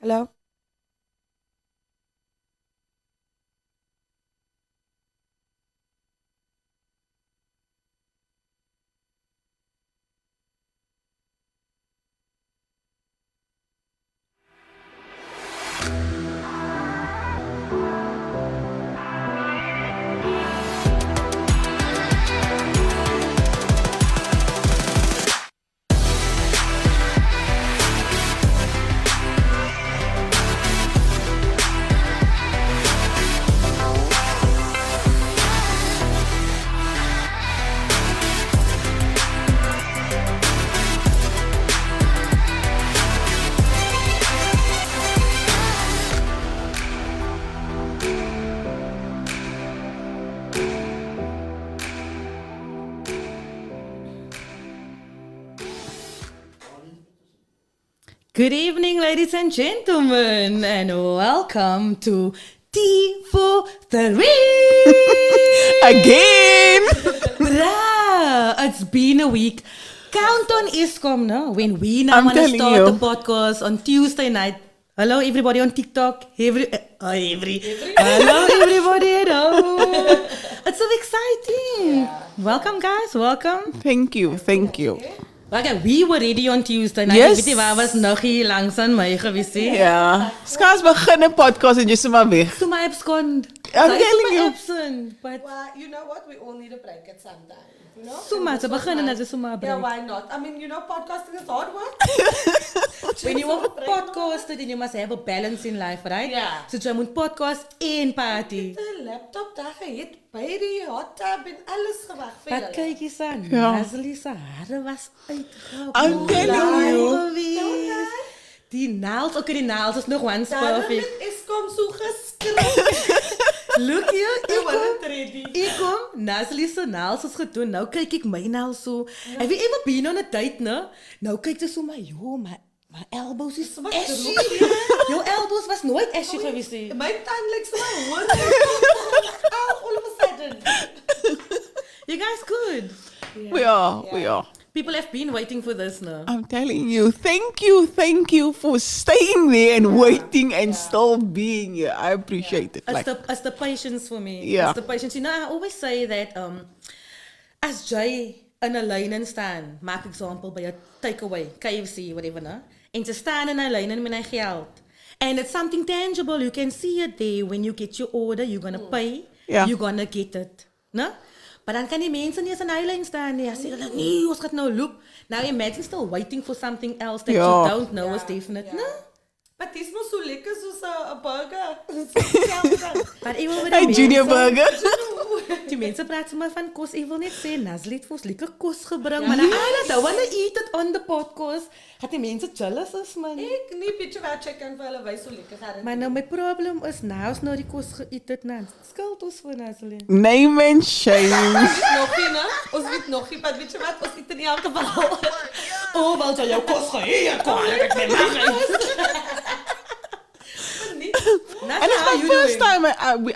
Hello? Good evening, ladies and gentlemen, and welcome to Tea for Three. Again! Bruh, it's been a week. Count on ISCOM, no? When we now I'm want to telling start you. the podcast on Tuesday night. Hello, everybody on TikTok. Hello, everybody at home. It's so exciting. Yeah. Welcome, guys. Welcome. Thank you. Okay, we were ready on Tuesday night. Yes. Ek weet nie waar was nog hier langs aan my gewees nie. Ja. Skaars begin 'n podcast en jy is maar weg. So my abscond. I'm So telling you. absent, but Well, you know what? We all need a break at some time. You know? so much. And Te this was begin en nice. dit is so maar Yeah, break. why not? I mean, you know, podcasting is hard work. When you want podcast, then you must have a balance in life, right? Yeah. So jy moet podcast en party. De laptop daar gehit by die hot tub en alles gewag vir Wat julle. kyk jy sa? Ja. Nazli se hare was uitgehaal. I'm telling you. Die nails, okay, die nails is nog once Daarom perfect. het Eskom so geskrik. Look here, They weren't ready. ek kom, Nazli se nails is gedoen. Nou kyk ek my nails so. Have you ever been on a date, no? Nou kyk jy so my, my elbows is Wat ashy. roep jy? Jou elbows was nooit ashy gewees nie. My tand lyk so hoor. All of a sudden. You guys good. We are. People have been waiting for this now. I'm telling you. Thank you for staying there and waiting and still being here. I appreciate it. It's the patience for me. Yeah. It's the patience. You know, I always say that as jy in 'n lyn staan, maak example by 'n takeaway, KFC, whatever, no? En te staan in 'n lyn met 'n geld. And it's something tangible. You can see it there when you get your order. You're gonna pay. Yeah. You're gonna get it. No? Maar dan kan die mense nie eens in 'n lyn staan nie. As jy hulle nee, ons gaan nou loop. Now imagine still waiting for something else that Ja. you don't know is definite. No? Maar dis mos so lekker soos 'n burger. Maar ek wil met Hey, die Junior mense- Burger. Die mense praat sommer van kos. Ek wil net sê, Nazli het vir ons lekker kos gebring. Maar I don't wanna eat it on the podcast. Gaat die mense jealous is, man. Ek nie bietjie wat check kan vir hulle wys so lekker gaan. Maar nou my probleem is, nou as nou die kos geëet het, nou skuld ons vir Nazli. Name and shame. Nog nie, né? Ons weet nog nie, maar weet jy wat? Ons eet in elk geval. Oh, wel jy jou kos geëet, kom ek met my. And it's my first time.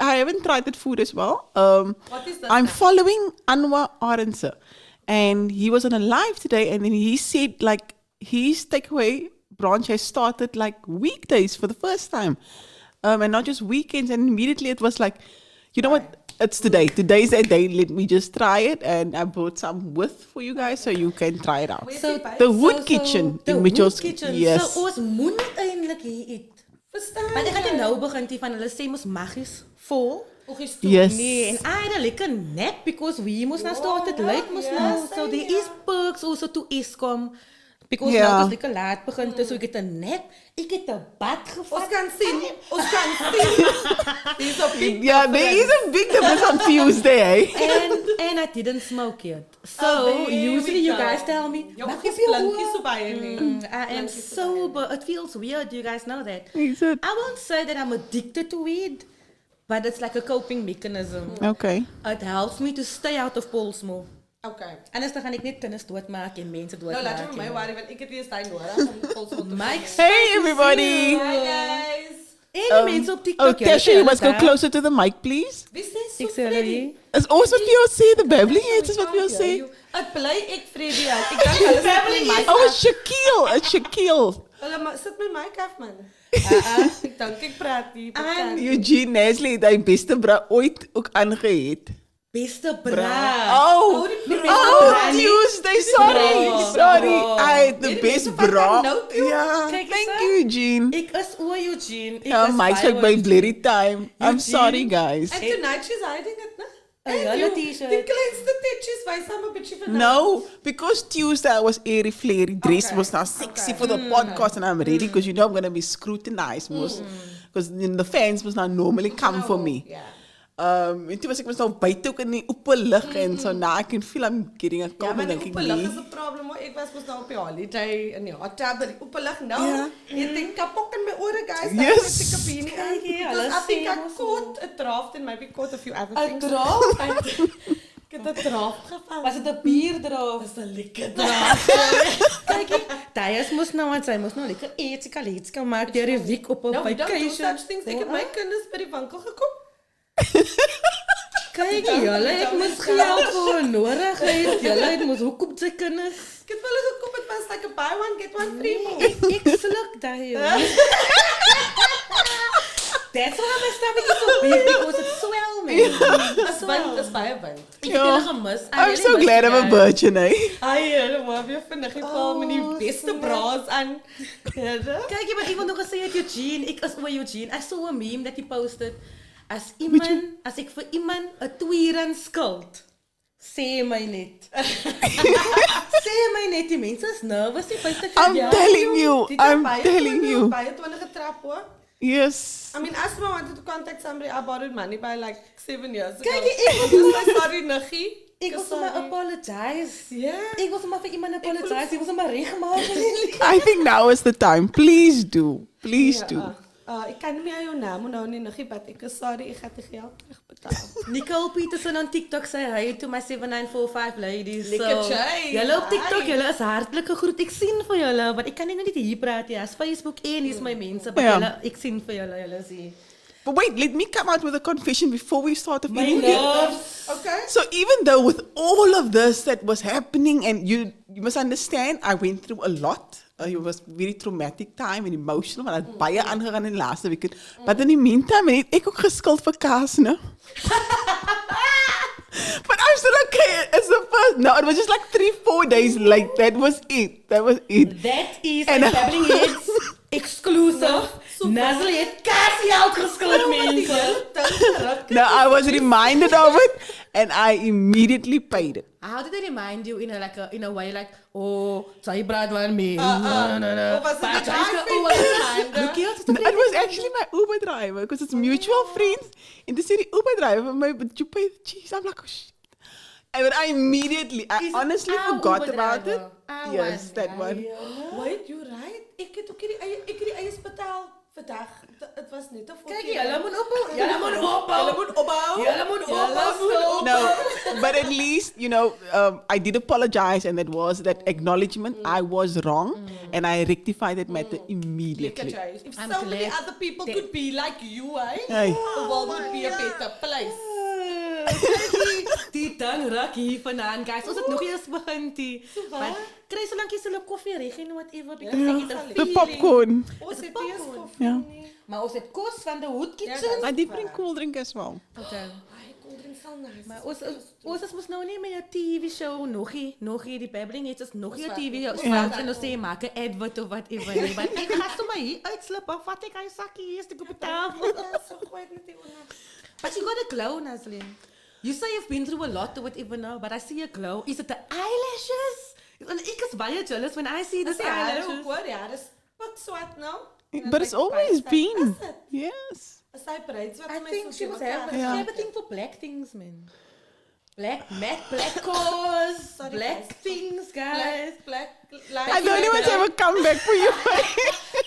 I haven't tried that food as well. What is that? I'm following Anwar Arense, and he was on a live today, and then he said like his takeaway branch has started like weekdays for the first time, and not just weekends. And immediately it was like, you know what? It's today. Today's that day. Let me just try it, and I brought some with for you guys so you can try it out. So The wood kitchen, the in which wood was- kitchen. yes. So ons moet eintlik hier eet. Verstaan? Want ek het nou begin die van hulle sê mos magies vol. Oggies toe. Yes. Nee, and I had a lekker nap because we must not start it late must yeah, now. So same, there is perks also to ISCOM. Because Ja. nou was lekker laat begin te, so ek het 'n nap. Ek het 'n bad Ons gevat. kan sien. Ons kan sien. Dis op big. Yeah, there is a big difference on Tuesday. And I didn't smoke yet. So Oh, there we usually you go. guys tell me, Jou "Maak oggies jy blinkies hoor?" so baie nie. I am sober. It feels weird. You guys know that. Is it? I won't say that I'm addicted to weed, but it's like a coping mechanism. Okay. It helps me to stay out of polsmoor. Okay. Anders dan gaan ek net kinders doodmaak en mense Nou doodmaak. laat jy vir my worry want ek het weer stein nodig om volsmond te Mike's Hey everybody. Hi guys. En die mense op TikTok. Oh, Tasha, you must go closer to the mic, please. Wie sê so Ek sê hulle Freddy? hier. Is ons wat vir jou sê, the babbling heads is wat vir jou sê. Ek bly ek Freddy uit. Ek dink hulle sit my mic Oh, af. it's Shaquille. Hulle sit my mic af man. Ek dink ek praat nie. En Eugene Nestle het hy beste bra ooit ook aangehet. beste bra. Oh, die Tuesday. Sorry. I the Die best mense vat bra. dan nou toe. Yeah, Kijk eens, thank hè. you, Eugene. Ik is oor Eugene. Ik Ja, is Mike's baie ook oor by Eugene. Blurry Time. I'm Eugene. sorry, guys. And tonight she's hiding it, né? Een hele Die t-shirt. kleinste tetjies wys hom 'n bietjie vanaf. No, because Tuesday I was airy flary. Dress Okay, was now sexy okay. for the podcast, and I'm ready because you know I'm gonna be scrutinized most because the fans must not normally come for me. Yeah. En toen was ik nou buiten ook in die open lucht en zo na. I can feel I'm getting a Ja, cold maar en die denk ik openlig nee. is 'n probleem. Hoor. Ek was mos nou op die holiday in die hot tub, die openlig nou. Ja. Ek dink kapok in my ore, guys. Yes. Ek het 'n bikini aan. Kijk hier, hulle Because I think sê I mos caught a draft and maybe caught a few other Een things. draaf? Ek het 'n draft gevat. Was het een bierdraaf? Dis 'n lekker draft. Kijk, Thijs moest nou, want zij moest nou lekker eten kan maken. Die had week op een No, we don't do vacation. such things. Ek het my kinders by die winkel gekoop. Kijk, julle, ik moest geld voor nodig hê. Julle, moest hoe koop sy kinders? Ek het hulle gekoop, het was like a buy one get one free move. Ik sluk dat, joh. That's why my stomach is so big, because it's swell, man. Dis wind, dis baie wind. Ik heb jullie gemist. I'm so glad I'm a virgin, eh? Ai, hulle wou weer vinnig geval met die beste bras aan. Ja, Kijk, je bent iemand nog gesê het Eugene. Ik is oor Eugene. I saw a meme that he posted. As ik voor iemand 'n tweeran skuld, sê my net. Sê my net, die mense is nervous nie buite I'm telling you, I'm telling you. Baie 20 getrap hoor. Yes. I mean, Asma wanted to contact somebody. I borrowed money by like 7 years ago. Kijk, ek was just like, sorry, niggie. Ik wil sommer apologize. Ja. Ik wil sommer vir iemand apologize. Ik wil sommer regmaak. I think now is the time. Please do. Please do. Ik kan niet meer jouw naam nou niet niggie, but ik is sorry, ik ga het geld terugbetalen. Nicole Peterson on TikTok zei hi to my 7945 ladies. Lekker Jay. Julle op TikTok, Hi. julle is hartelijk gegroet. Ik zie voor julle, want ik kan niet hier praten. Ja, Facebook 1 is mijn mensen, maar Ja. julle, ik zie voor julle, julle zie. But wait, let me come out with a confession before we start the My video. loves. Okay. So even though with all of this that was happening, and you must understand, I went through a lot. It was very traumatic time and emotional. Maar het baie aangegaan in de laatste week. But in the meantime, het ek ook geskuld vir kaas, no? But I'm still okay. It's the first. No, it was just like 3-4 days. Like that was it. That was it. That is En- a Babbling Heads exclusive. Nazli het kaasgeld geskuld, mensen. No, I was reminded of it, and I immediately paid it. How did they remind you in a way like, oh, zij braad wel mee. Of was het een reminder? Look here, No, it was actually my Uber driver because it's mutual friends. In the city, Uber driver, but you pay the cheese. I'm like, oh shit. And then I honestly forgot Uber about it. driver? Our Yes, one. that one. Wait, you're right. Ik heb ook die eiers betaald vandaag. Het was net een Kijk, julle moet opbouwen. Julle moet opbouwen. Julle moet opbouwen. Julle moet opbouwen. No, but at least, I did apologize, and that acknowledgement. I was wrong, and I rectified that matter immediately. If I'm so many glad other people could be like you, eh? Hey. The world would be a better place. Die ding raak hier vandaan, guys. Ons het nog eers begin, die. Maar kry so lank jy hulle koffie reg en whatever. Because ek het 'n The feeling. popcorn. Ons het eers koffie. Yeah. Maar ons het kos van de Hood Ja, Kitchen. I did bring cool drink as well. Okay. Ai, koeldrink sal nice. Maar ons is mos nou nie met 'n TV show nog hier die Babbling het is nog 'n TV show. Ja. En ons sê maak 'n advert of whatever nie. Maar ek gaan sommer hier uitslip en vat ek hy sakkie hier steek op die tafel. Ja, so gooi ek net die onder. But you got a glow, Naslin. You say you've been through a lot or whatever now, but I see a glow. Is it the eyelashes? And ek is baie jealous when I see Dis the die hare ook eyelashes. hoor, ja, dis pik swart nou. But it's always been. Is it? Yes. Is hy breed swart? I think she was having Yeah. she have a thing for black things, man. Black cause, Sorry, black guys. things, guys. Black I don't even have a comeback for you.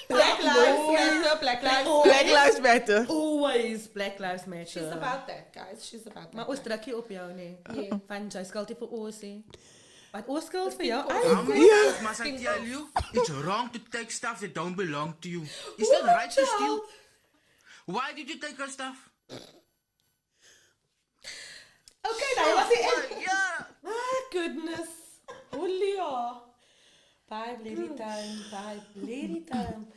Black lives matter, black lives Black Lives Matter. Always Black Lives Matter. She's about that, guys. She's about that. Maar ons druk hier op jou, nee. Ja. Van jy skuld nie vir ons, hè. Wat ons skuld vir jou? Pink Ai, Yeah. Must I tell you, it's wrong to take stuff that don't belong to you. Is that right to steal? Why did you take her stuff? okay, daai was die end. Yeah. Ah, goodness. Julia. Bye, lady time. Bye, lady time.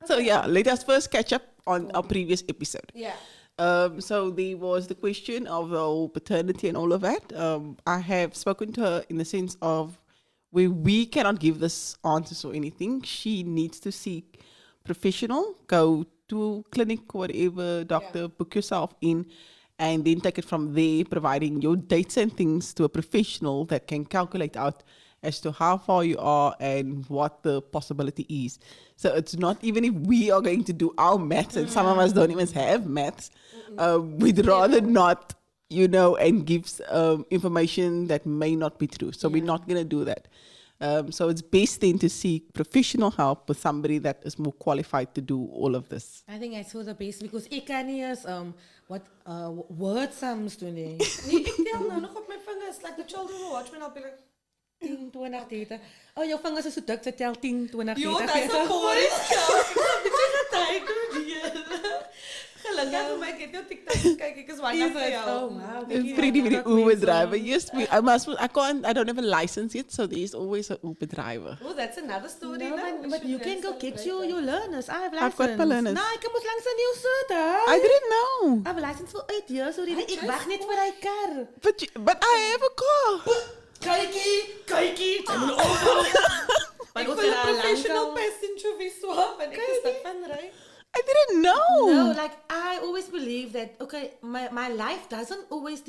So yeah, let us first catch up on our previous episode. Yeah. So there was the question of the whole paternity and all of that. I have spoken to her in the sense of where we cannot give this answers or anything. She needs to seek professional, go to clinic, whatever, doctor, book yourself in, and then take it from there, providing your dates and things to a professional that can calculate out as to how far you are and what the possibility is. So it's not even if we are going to do our maths, and some of us don't even have maths, we'd rather not, and give information that may not be true. So we're not going to do that. So it's best then to seek professional help with somebody that is more qualified to do all of this. I think that's for the best because ik kan niet eens word sums doen. Nee, ik tel nou nog op mijn vingers. Like the children will watch me and I'll be like, 10, 20, 30. Oh, jouw vingers is zo dik, ze telt 10, 20, 30. joh, dat is een boring show. Ik heb geen tijd doen hier. Gelukkig voor mij, ik heb jou TikTok gekeken. Ik is wakker voor jou. Oh, wow. It's pretty Uber driver. Yes, I don't have a license yet, so there's always an Uber driver. Oh, that's another story. No, now. but you can go get your learners. I have license. I've got my learners. Nou, ik moet langs een nieuw soort, I didn't know. I have a license for 8 years already. Ik wacht niet voor die kar. But I have a car. Kijkie. Ik wil een professional passenger visa. En ik is dat van rij. I didn't know. No, like I always believe that, okay, my life doesn't always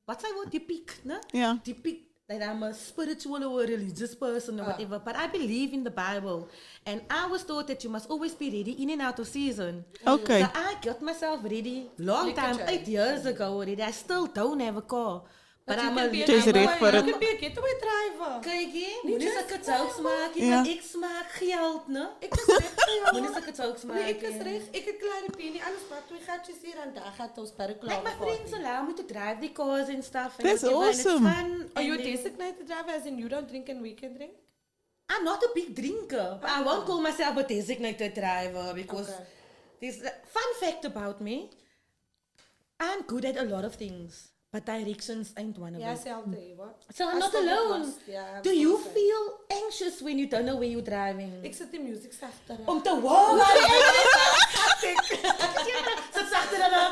what's I want, depict, no? Yeah. Depict that I'm a spiritual or a religious person or whatever, but I believe in the Bible. And I was taught that you must always be ready in and out of season. Okay. So I got myself ready long time, 8 years ago already. I still don't have a car. But I'm a Just ready for You it. can be a getaway driver. Kijk je, moet je zulke jokes maken, Ja. want ik smaak geld, ne? Ik is recht voor jou. Moet je zulke jokes Nee, ik maken. is recht. Ik heb kleine penie. Anders maak twee gaatjes hier en daar gaat ons per klaar. Like my friends allow me to drive the cars and stuff. And That's whatever, and awesome. it's fun. Are you and a then- designated driver as in you don't drink and we can drink? I'm not a big drinker. But I won't call myself a designated driver because Okay. there's a fun fact about me. I'm good at a lot of things, but directions ain't one of Ja, them. hetzelfde. Wat? So I'm I not still get alone. lost. Ja, Do I'm you still feel anxious when you don't know where you're driving? Ik zet die music zachter. Om te wow! Zit zachter dan.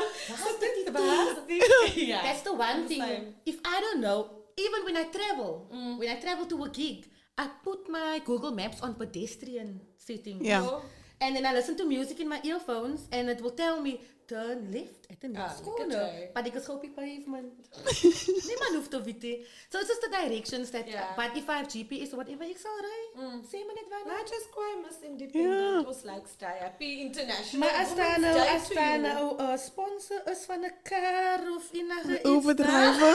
Ja. That's the one thing. same. If I don't know, even when I travel to a gig, I put my Google Maps on pedestrian settings. Yeah. Oh. And then I listen to music in my earphones and it will tell me, turn left at the next look at corner. you. But ik is op die pavement. Niemand hoeft te weten. So it's just the directions that, Yeah. but if I have GPS or whatever, ik zal rijden. 7 minuten Maar wanneer. just quite must independent was like stay happy international. Maar als daar nou een sponsor is van een car of enige iets. Uber driver.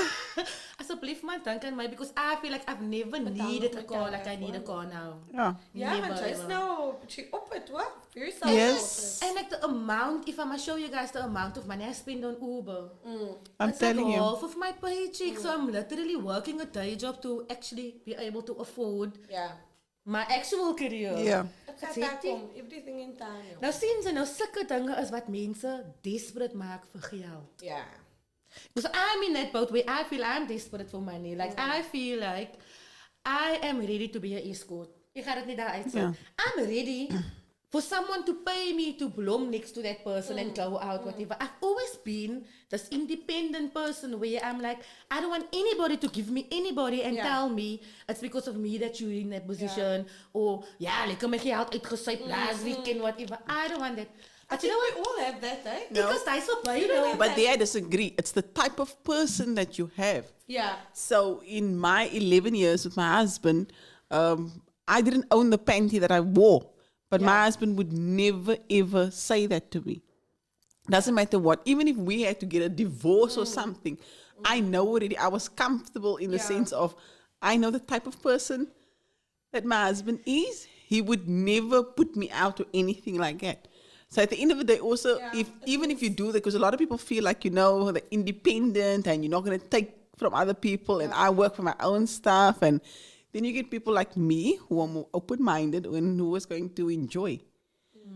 Alsjeblieft man, denk aan mij. Because I feel like I've never needed a car like I need a car now. Yeah. Ja, Never, want just ever. now she op it, what? Very Yes. And like the amount, if I must show you guys the amount of money I spend on Uber. I'm It's telling like you. half of my paycheck. So I'm literally working a day job to actually be able to afford Ja. my actual career. Yeah. Het gaat Zie daar je? kom. Everything in time. joh. Nou zien ze, nou zulke dingen is wat mensen desperate maken voor geld. Ja. Because I'm in that boat where I feel I'm desperate for money. Like I feel like I am ready to be an escort. Ik ga het niet daar uitzetten. I'm ready for someone to pay me to bloom next to that person and go out, whatever. I've always been this independent person where I'm like, I don't want anybody to give me anybody and tell me it's because of me that you're in that position. Or, ja, lekker mijn geld uitgesuipt last weekend, whatever. I don't want that. I But you think know we what? all have that, eh? Because that's what You don't have But there I disagree. It's the type of person that you have. Yeah. So in my 11 years with my husband, I didn't own the panty that I wore. But my husband would never ever say that to me. Doesn't matter what. Even if we had to get a divorce or something, I know already. I was comfortable in the sense of I know the type of person that my husband is. He would never put me out or anything like that. So at the end of the day, also, even if you do that, because a lot of people feel like, they're independent and you're not going to take from other people, and I work for my own stuff, and then you get people like me who are more open-minded and who is going to enjoy.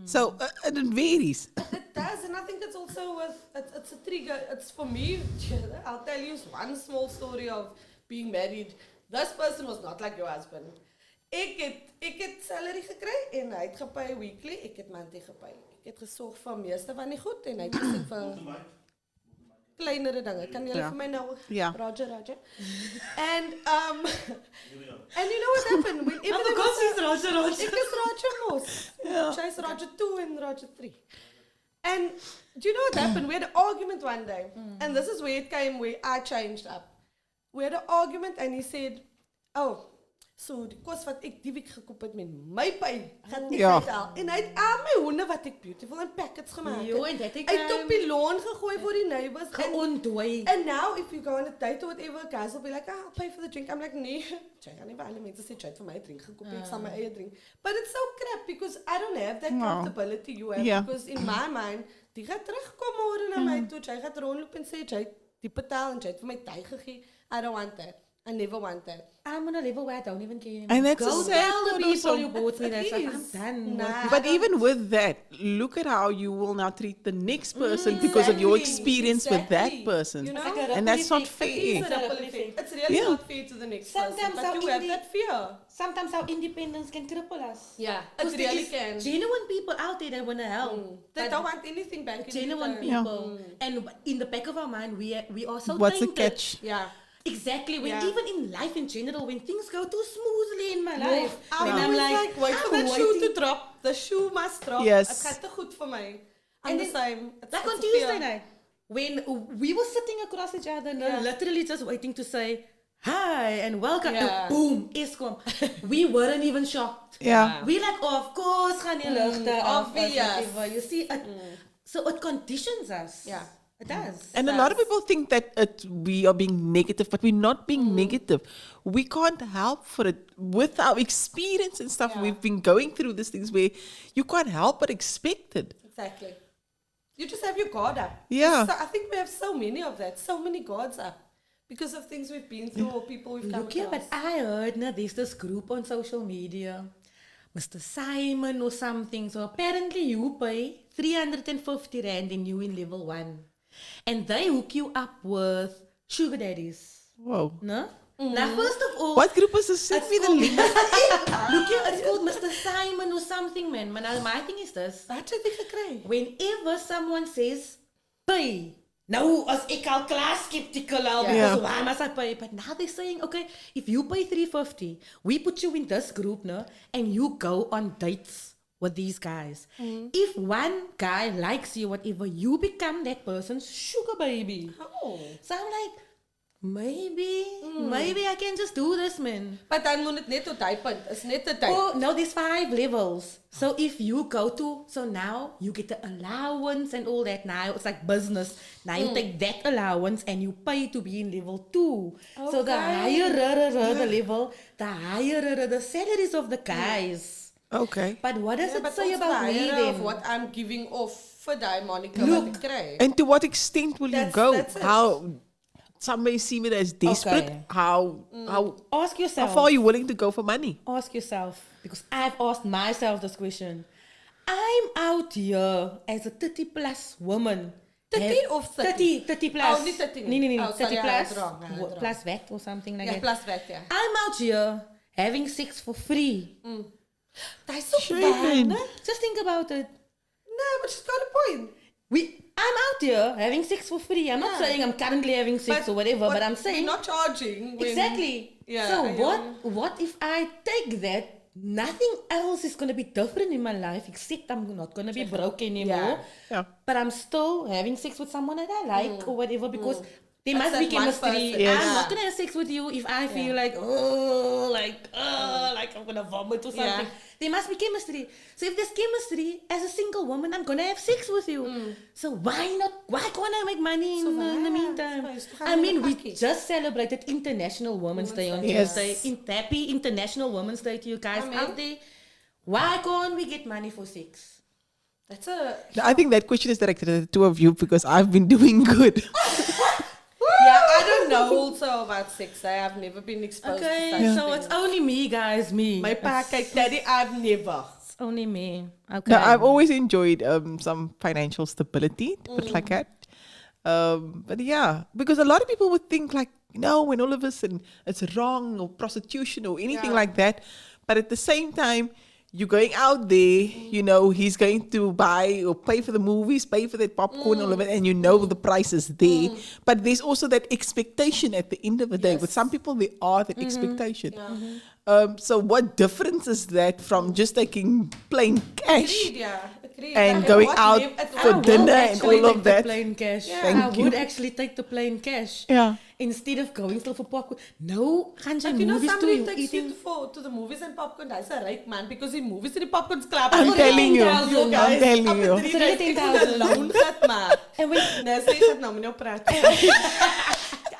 So it varies. It does, and I think it's also it's a trigger. It's for me. I'll tell you one small story of being married. This person was not like your husband. Ek het salary gekry en hy het gepay weekly, ek het monthly gepay. Ek het gesorg vir meeste van die goed en hy het gesê vir kleinere dinge. Kan julle vir my nou Roger. And you know what happened? Whenever there was is Roger. Ek is Roger Mos. Sy's Roger 2 and Roger 3. And do you know what happened? We had an argument one day. And this is where it came where I changed up. We had an argument and he said, oh, so die kos wat ek die week gekoop het met my pay, gaan ek uithaal. En hy het al my honde wat ek beautiful in packets gemaak het. Jo, en dit ek Hy het op die lawn gegooi vir die neighbors. geontdooi. And now if you go on a date or whatever, guys will be like, I'll pay for the drink. I'm like, nee. Jy gaan nie vir alle mense sê, jy het vir my 'n drink gekoop, ek sal my eie drink. But it's so crap because I don't have that comfortability you have. Because in my mind, die gaat terugkom môre na my toe, jy gaat rondloop en sê, jy het die betaal en jy het vir my tyd gegee. I don't want that. I never want that. I'm on a level where I don't even care anymore. And that's Go a sad tell the thought people also. you bought me that stuff. I'm is. done. Nah. But even with that, look at how you will now treat the next person because of your experience with that person. You know? Like a And that's not ripple fair. effect. It's a ripple effect. It's really not fair to the next Sometimes person, but our you have that fear. Sometimes our independence can cripple us. Yeah, Because it there really is can. genuine people out there that want to help. They But don't want anything back in genuine return. people. And in the back of our mind, we are so What's the tainted. catch? Yeah. Exactly. When Yeah. even in life in general, when things go too smoothly in my life, I'm when I'm always like, wait for I'm that shoe to waiting. drop. The shoe must drop. Yes. Het gaat te goed voor mij. I'm And the then- same. It's, Like it's on a Tuesday fear. night, when we were sitting across each other, literally just waiting to say hi and welcome, Yeah. and boom, Eskom. We weren't even shocked. Yeah. We like, of course, gaan die ligte af, obvious. whatever. You see, so it conditions us. Yeah. It does. And a lot of people think that we are being negative, but we're not being negative. We can't help for it. With our experience and stuff, we've been going through these things where you can't help but expect it. Exactly. You just have your guard up. Yeah. So I think we have so many of that. So many guards up. Because of things we've been through or people we've come Look here, but across. I heard there's this group on social media, Mr. Simon or something. So apparently you pay 350 Rand and you in level 1. And they hook you up with sugar daddies. Whoa. No? Now, first of all, What group was this? Send me the link. look here, it's called Mr. Simon or something, man. Maar now my thing is this. Wat het jy gekry? Whenever someone says, pay. Now, as ek al klaar skeptical al, Yeah. because why must I pay? But now they're saying, okay, if you pay 350, we put you in this group, no, and you go on dates with these guys. If one guy likes you, whatever, you become that person's sugar baby. Oh. So I'm like, maybe I can just do this, man. Maar dan moet het net tot die punt. Is net 'n tyd. Oh, no, there's 5 levels. So if you go to, so now you get the allowance and all that. Now it's like business. Now you take that allowance and you pay to be in level 2. So the higher the level, the higher the salaries of the guys. Okay. But what does Yeah, it but say also about the me higher of then? what I'm giving off vir die Monica Look. wat ek kry. And to what extent will you That's- go? that's it. How some may see it as desperate. Okay. How Ask how yourself. far are you willing to go for money? Ask yourself, because I've asked myself this question. I'm out here as a 30 plus woman. 30 of 30? 30 plus. Oh, niet 30 Nee, nee, nee. Oh, 30 sorry, I plus. had wrong, I had wrong. Plus VAT or something like Ja, that. plus wet, ja. I'm out here having sex for free. Dit is so Shame. weinig. Just think about it. No, but she's got a point. I'm out here having sex for free. I'm not Yeah. saying I'm currently having sex or whatever, but I'm saying we're not charging. When, exactly. Yeah, So I what if I take that? Nothing else is gonna be different in my life except I'm not gonna be broke anymore. Yeah. But I'm still having sex with someone that I like or whatever because there That's must be that one chemistry. person. Yes. I'm not gonna have sex with you if I feel like like I'm gonna vomit or something. Yeah. There must be chemistry. So if there's chemistry as a single woman, I'm gonna have sex with you. So why not? Why can't I make money in the meantime? so it's I mean, we pakkie. just celebrated International Women's Day on Yes. Tuesday. Happy International Women's Day to you guys Amen. out there. Why can't we get money for sex? That's a... I think that question is directed at the two of you because I've been doing good. Yeah, I don't know also about sex. I have never been exposed to Okay, such so things. it's only me, guys, me. My pa, kijk, daddy, I've never. It's only me. Okay. No, I've always enjoyed some financial stability, put it like that. But yeah, because a lot of people would think like, when all of a sudden it's wrong or prostitution or anything Yeah. like that. But at the same time, you're going out there, he's going to buy or pay for the movies, pay for that popcorn, all of it, and the price is there. But there's also that expectation at the end of the day. With some people, there are that expectation. So what difference is that from just taking plain cash Agreed. and Like, going what out live at for home. dinner and all of that? Plain cash. Thank I you. would actually take the plain cash. Yeah. Instead of going still for popcorn. No, gaan jy But movies somebody toe, takes eating. you to the movies and popcorn. That's a right man because in movies the popcorn's clap. I'm telling you. $10,000. I'm telling you. Is er nie 10,000? Loan gaat maar. En we- Nee, ze gaat nou met jou praten.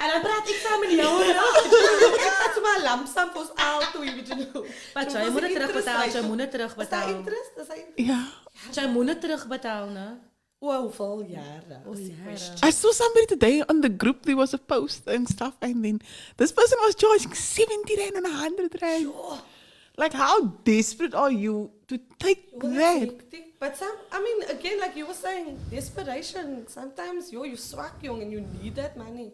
En dan praat ik samen met jou. Ik had zomaar een lamstam voor ons al toe, weet je nou. Maar jy moet het terugbetaal, jy moet het terugbetaal. Is dat interest? Is dat interest? Yeah. Jy moet het terugbetaal, né? Wow, hoeveel jaren? Oh, Is die jaren. question. I saw somebody today on the group, there was a post and stuff, and then this person was charging 70 rand and 100 rand. Like, how desperate are you to take Well, that's that? hectic. But again, like you were saying, desperation. Sometimes, you swak, young, and you need that money.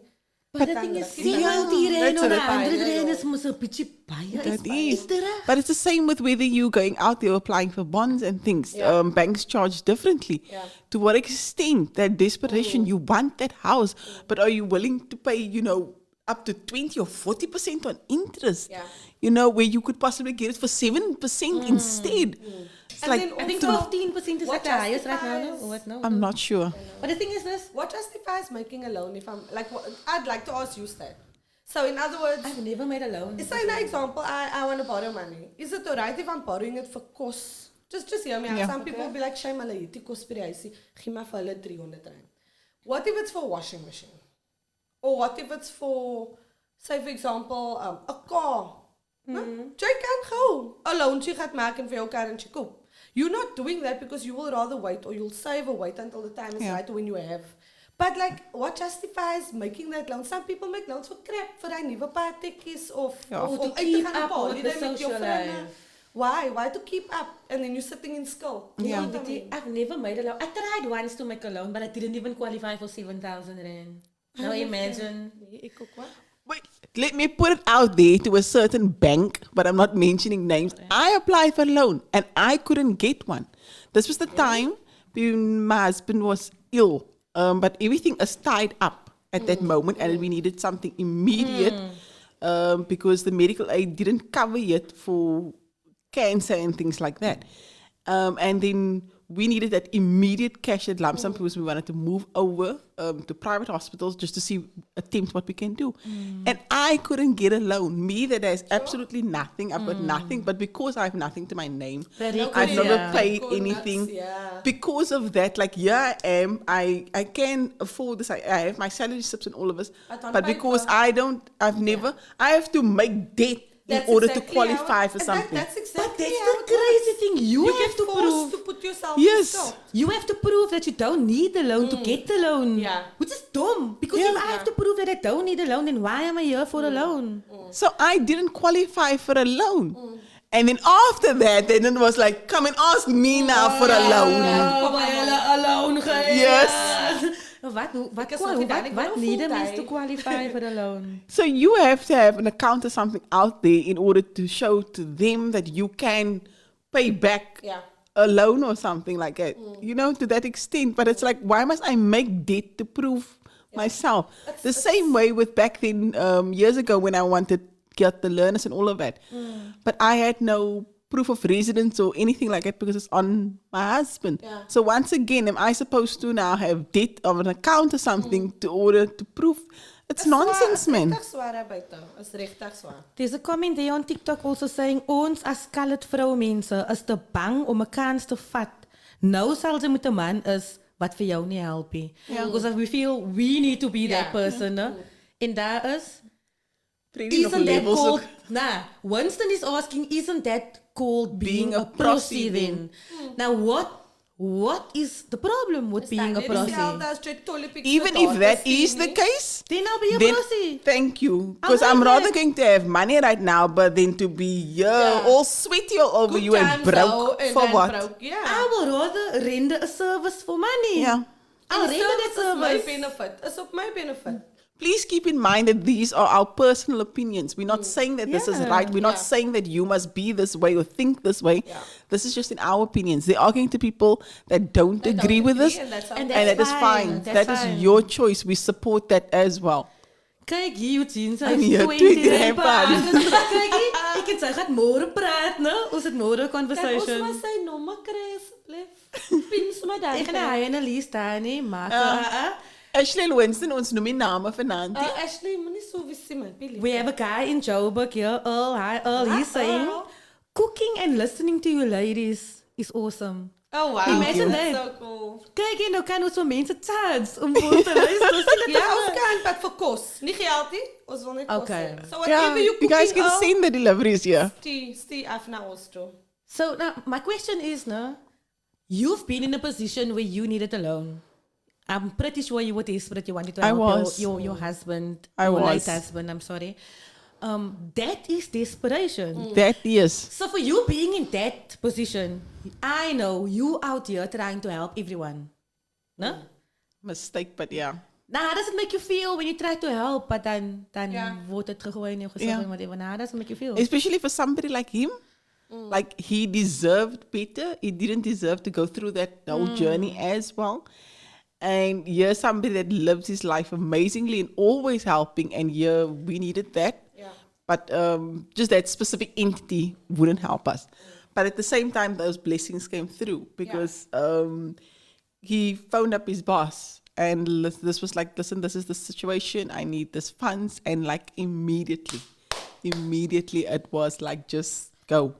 But the thing is, Yeah, 70 rand that's or a 100 baie, rand ja. is mos 'n bietjie baie. That is. terug. But it's the same with whether you're going out there applying for bonds and things. Yeah. Banks charge differently. Yeah. To what extent that desperation, you want that house, but are you willing to pay, up to 20 or 40% on interest? Yeah. Where you could possibly get it for 7% instead. It's And like, then I think also, 15% is what like the highest right now. justifies- No? What no? I'm not sure. But the thing is this, What justifies making a loan if I'm like I'd like to ask you that. So in other words, I've never made a loan. say an example, I want to borrow money. Is it alright if I'm borrowing it for costs? Just hear me out. Yeah. Some people will be like, "Shame hulle hierdie kos by die huisie, gee my vir hulle 300 rand." What if it's for a washing machine? Or what if it's for, say for example, a car? Jy kan gou 'n loantjie gaan maak en vir jou karrentjie koop. You're not doing that because you will rather wait or you'll save or wait until the time is Yeah. right when you have. But like, what justifies making that loan? Some people make loans for crap, vir die nuwe partytjies of Ja. of Or to om uit te keep gaan op up with holiday the met jou social vriende. life. Why? Why to keep up and then you're sitting in school? You Yeah. know what I mean? I've never made a loan. I tried once to make a loan, but I didn't even qualify for 7,000 rand. Now imagine. Nee, ek ook wat. Wait, let me put it out there to a certain bank, but I'm not mentioning names. I applied for a loan and I couldn't get one. This was the time when my husband was ill, but everything is tied up at that moment, and we needed something immediate because the medical aid didn't cover yet for cancer and things like that. And then we needed that immediate cash at lump sum because we wanted to move over to private hospitals just to attempt what we can do. And I couldn't get a loan. Me that has absolutely nothing. I've got nothing. But because I have nothing to my name, Very I've good, never yeah. paid Coconuts, anything. yeah. Because of that, like, here I am. I can afford this. I have my salary slips and all of us. But on But because paper- I have to make debt That's in order exactly to qualify how- for and something. That's exactly But that's how the it crazy works. thing. You You have get to forced prove. to put yourself Yes. in school. You have to prove that you don't need the loan to get the loan. Yeah. Which is dumb. Because Yeah. if I have to prove that I don't need a loan, then why am I here for a loan? So I didn't qualify for a loan. And then after that, then it was like, come and ask me now for a loan. Oh, maar hulle alone geven. Yes. Because nog nie Wat full need a mens day. to qualify for a loan? So you have to have an account or something out there in order to show to them that you can pay back Yeah. a loan or something like that. To that extent. But it's like, why must I make debt to prove myself? The same way with back then, years ago when I wanted to get the learners and all of that. But I had no proof of residence or anything like that because it's on my husband. Yeah. So once again, am I supposed to now have debt of an account or something to order to prove? It's nonsense, man. Is swaar daar buite. Is regtig swaar. There's a comment there on TikTok also saying, ons as colored vrouwenmense is te bang om 'n kans te vat. Nou sal jy met 'n man is wat vir jou nie help nie. Because we feel we need to be that Yeah. person. En daar is, Training of isn't that levels called, ook. nah, Winston is asking, isn't that called being a prosie prosie then? Now what is the problem with being a prosie? Even if that is the case, Then I'll be a then prosie. thank you. Because I'm I'm like rather that. going to have money right now, but then to be all sweaty all over you and broke for what? Yeah. I would rather render a service for money. Yeah. I'll render that Is my service. benefit. Is op my benefit. please keep in mind that these are our personal opinions. We're not saying that this is right. We're not saying that you must be this way or think this way. Yeah. This is just in our opinions. They're arguing to people that don't agree with us. and that's And And that is fine. That's That fine. is your choice. We support that as well. Kyk hier, Eugene, sy En is hier 20 20 rand. Kyk hier, ek en sy gaan môre praat, né? Ons het môre 'n Kan ons conversation. maar sy nommer kry asseblief? Pins my daar. Ek gaan hy en Elise daar nie maak. Ashley en Winston, ons noem die name vanaand. Ashley, moenie so visie man. We have a guy in Joburg here, Earl. Hi, Earl. He's saying, Earl. cooking and listening to you ladies is awesome. Oh wow. Imagine That's that. so cool. Kyk jy, nou kan ons vir mense chats om voor te luister. Sien dit Ja, is ons kan but vir kos. Nie geld nie. Ons wil net kos. Okay. hê. So Yeah, whatever you you guys cooking, can send the deliveries here. Stay af na ons toe. So now, my question is, no, you've been in a position where you needed a loan. I'm pretty sure you were desperate. You wanted to I help was. your husband, I your was. late husband. I'm sorry. That is desperation. That is. So for you being in that position, I know you out here trying to help everyone. No? Mistake, but yeah. Now, how does it make you feel when you try to help, but dan Ja. wordt het gegooid in je gezicht Ja. en whatever? Now, how does it make you feel? Especially for somebody like him. Like he deserved better. He didn't deserve to go through that whole journey as well. And here's somebody that lives his life amazingly and always helping. And here we needed that. Yeah. But just that specific entity wouldn't help us. But at the same time, those blessings came through because he phoned up his boss. And this was like, listen, this is the situation. I need this funds. And like immediately it was like, just go.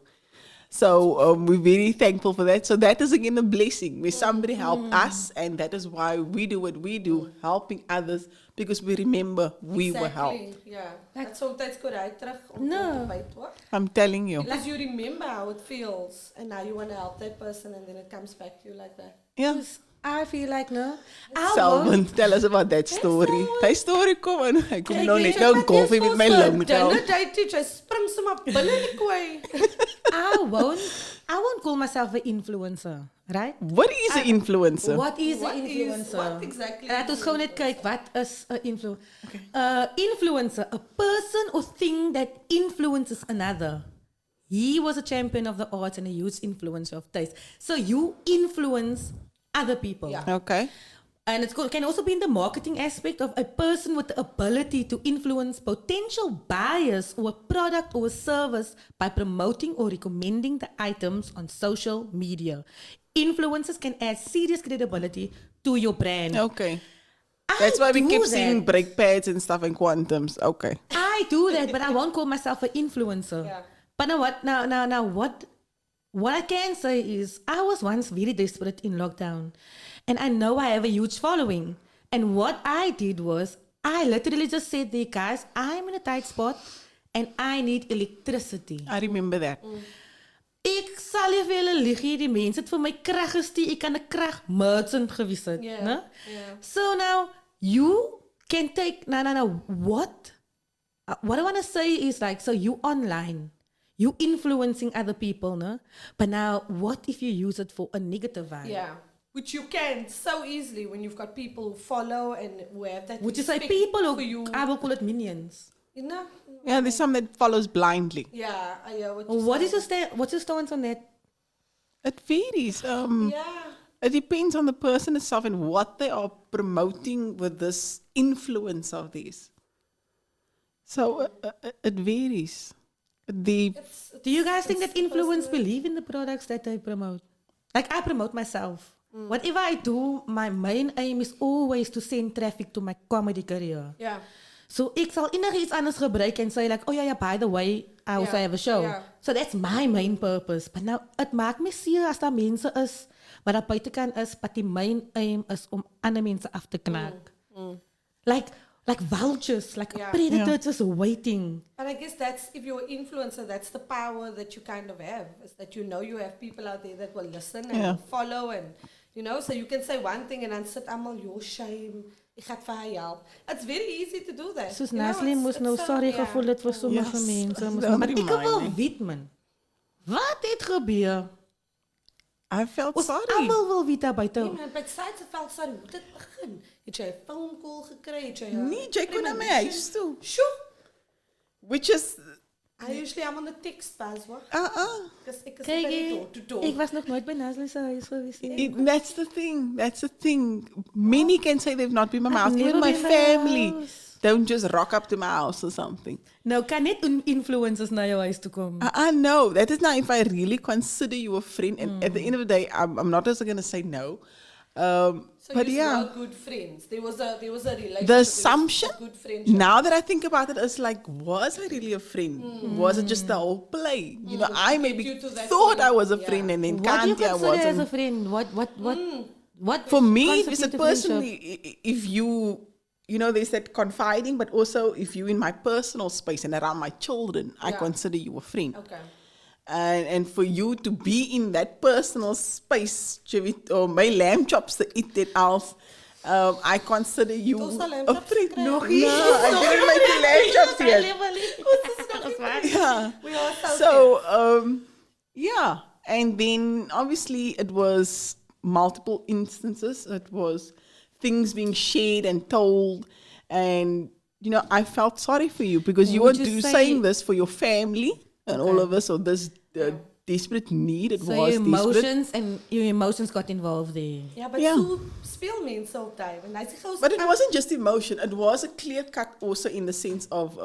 So we're very thankful for that. So that is again a blessing where somebody helped us. And that is why we do what we do, helping others, because we remember we were helped. Yeah. Dat sometimes goed uit terug om No. te byt hoor. I'm telling you. Because you remember how it feels and now you want to help that person and then it comes back to you like that. Yeah. I feel like, no. I Selwyn, tell us about that story. That story, kom aan. Ek kom nou net nou golf met my loon tel. Jy spring sommer binne die kooi. I won't call myself an influencer, right? What is an influencer? What is What an is- influencer? what exactly Laat is ons gou net kyk wat is 'n influencer, a person or thing that influences another. He was a champion of the arts and a huge influencer of taste. So you influence other people. Yeah. Okay. And it can also be in the marketing aspect of a person with the ability to influence potential buyers or a product or a service by promoting or recommending the items on social media. Influencers can add serious credibility to your brand. Okay. I That's why we do keep that. seeing brake pads and stuff and quantums. Okay. I do that, but I won't call myself an influencer. Yeah. But now what I can say is I was once very desperate in lockdown. And I know I have a huge following. And what I did was I literally just said there, guys, I'm in a tight spot and I need electricity. I remember that. Ek sal nie vir julle lieg nie, die mense het vir my krag gestuur. Ek kan 'n krag merchant gewees het, Yeah, né? yeah. So now you can take what I want to say is like, so you online, you influencing other people, no? But now what if you use it for a negative vibe? Yeah. Which you can so easily when you've got people who follow and who have that Which is like respect people for you. who, I will call it minions. You know? Yeah, there's some that follows blindly. Yeah, I hear what What you're is what's your stance on that? It varies. Yeah. It depends on the person itself and what they are promoting with this influence of these. So it varies. The Do you guys think that influence believe in the products that they promote? Like I promote myself. Whatever I do, my main aim is always to send traffic to my comedy career. Yeah. So ek sal enigiets anders gebruik en say like, oh yeah, by the way, I also Yeah, have a show. yeah. So that's my main purpose. But now, het maak my seer as daar mense is wat daar buitekant is, but die main aim is om ander mense af te knak. Like vultures, like a predator just waiting. But I guess that's, if you're an influencer, that's the power that you kind of have. Is that you know you have people out there that will listen and will follow and, you know, so you can say one thing and dan sit almal, your shame, ek gaan vir haar help. It's very easy to do that. Soos You know, Nasli it's- moes it's nou so- sorry yeah. gevoel het vir sommige Yes, mense. don't Maar ek wil remind me. weet man, wat het gebeur I felt Ons sorry. almal wil weet daar buite. Nee man, but sides felt sorry. Hoe het dit begin? Het jy 'n phone call gekry? Het jy 'n Nee, jy kon na my premonition? huis toe. Sjoe. Which is, I usually am on the text bus, hoor. Because ek is Kyk, by door to door. ek was nog nooit by Nasli se huis gewees nie. that's the thing. That's the thing. Many can say they've not been by my house. Even never my been by your family house. don't just rock up to my house or something. Nou kan net influencers na jou huis toe kom. No, that is not if I really consider you a friend. And at the end of the day, I'm not just going to say no. So But you yeah, were good friends. There was a relationship. the there was assumption, a good friendship. now that I think about it, is like, was I really a friend? Was it just the whole play? You know, I maybe you to that thought point, I was a yeah. friend and then What do you can't I consider as a wasn't. friend? What For me, constitutes is it a friendship? personally, if you know, there's that confiding, but also if you in my personal space and around my children, I Yeah. consider you a friend. Okay. And for you to be in that personal space, jy weet, or my lamb chops to eat it else, I consider you Het ons al lamb a chops friend. gekry? No, I didn't make the lamb chops yet. Yeah. We are So, yeah. And then obviously it was multiple instances. It was things being shared and told. And, you know, I felt sorry for you because you were Would you say- saying this for your family and all of us. So this desperate need, it So was your desperate. emotions got involved there. Ja, but Yeah. so speel mense altyd. En hy sê gou But it wasn't just emotion. It was a clear cut also in the sense of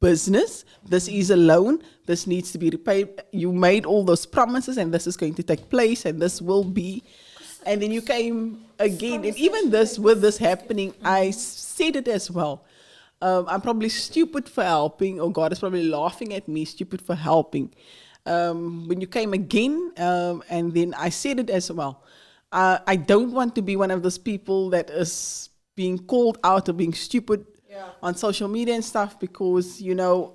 business. This is a loan. This needs to be repaid. You made all those promises and this is going to take place and this will be. And then you came again. And even this, with this happening, I said it as well. I'm probably stupid for helping, or God is probably laughing at me, stupid for helping. When you came again, and then I said it as well. I don't want to be one of those people that is being called out or being stupid on social media and stuff because, you know,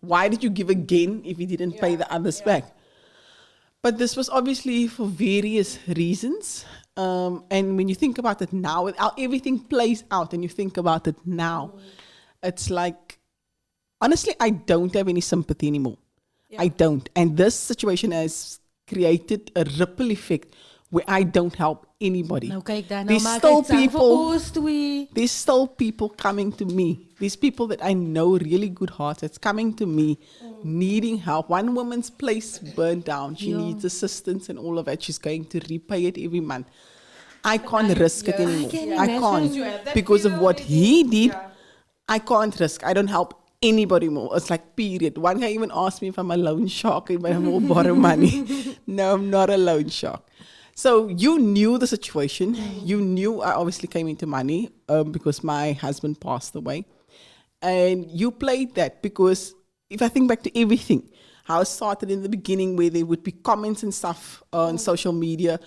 why did you give again if you didn't pay the others back? But this was obviously for various reasons. And when you think about it now, how everything plays out and you think about it now, it's like, honestly, I don't have any sympathy anymore. I don't. And this situation has created a ripple effect where I don't help anybody. Nou kyk daar, nou There's maak still dit saam vir people- ons twee. There's still people coming to me. These people that I know really good hearts that's coming to me needing help. One woman's place burned down. She needs assistance and all of that. She's going to repay it every month. I can't risk it anymore. can I imagine. You have can't. that Because of fear what already. he did, Yeah. I can't risk. I don't help anybody more. It's like, period. One guy even asked me if I'm a loan shark and I will borrow money. No, I'm not a loan shark. So you knew the situation. You knew I obviously came into money because my husband passed away. And you played that because if I think back to everything, how it started in the beginning where there would be comments and stuff on social media,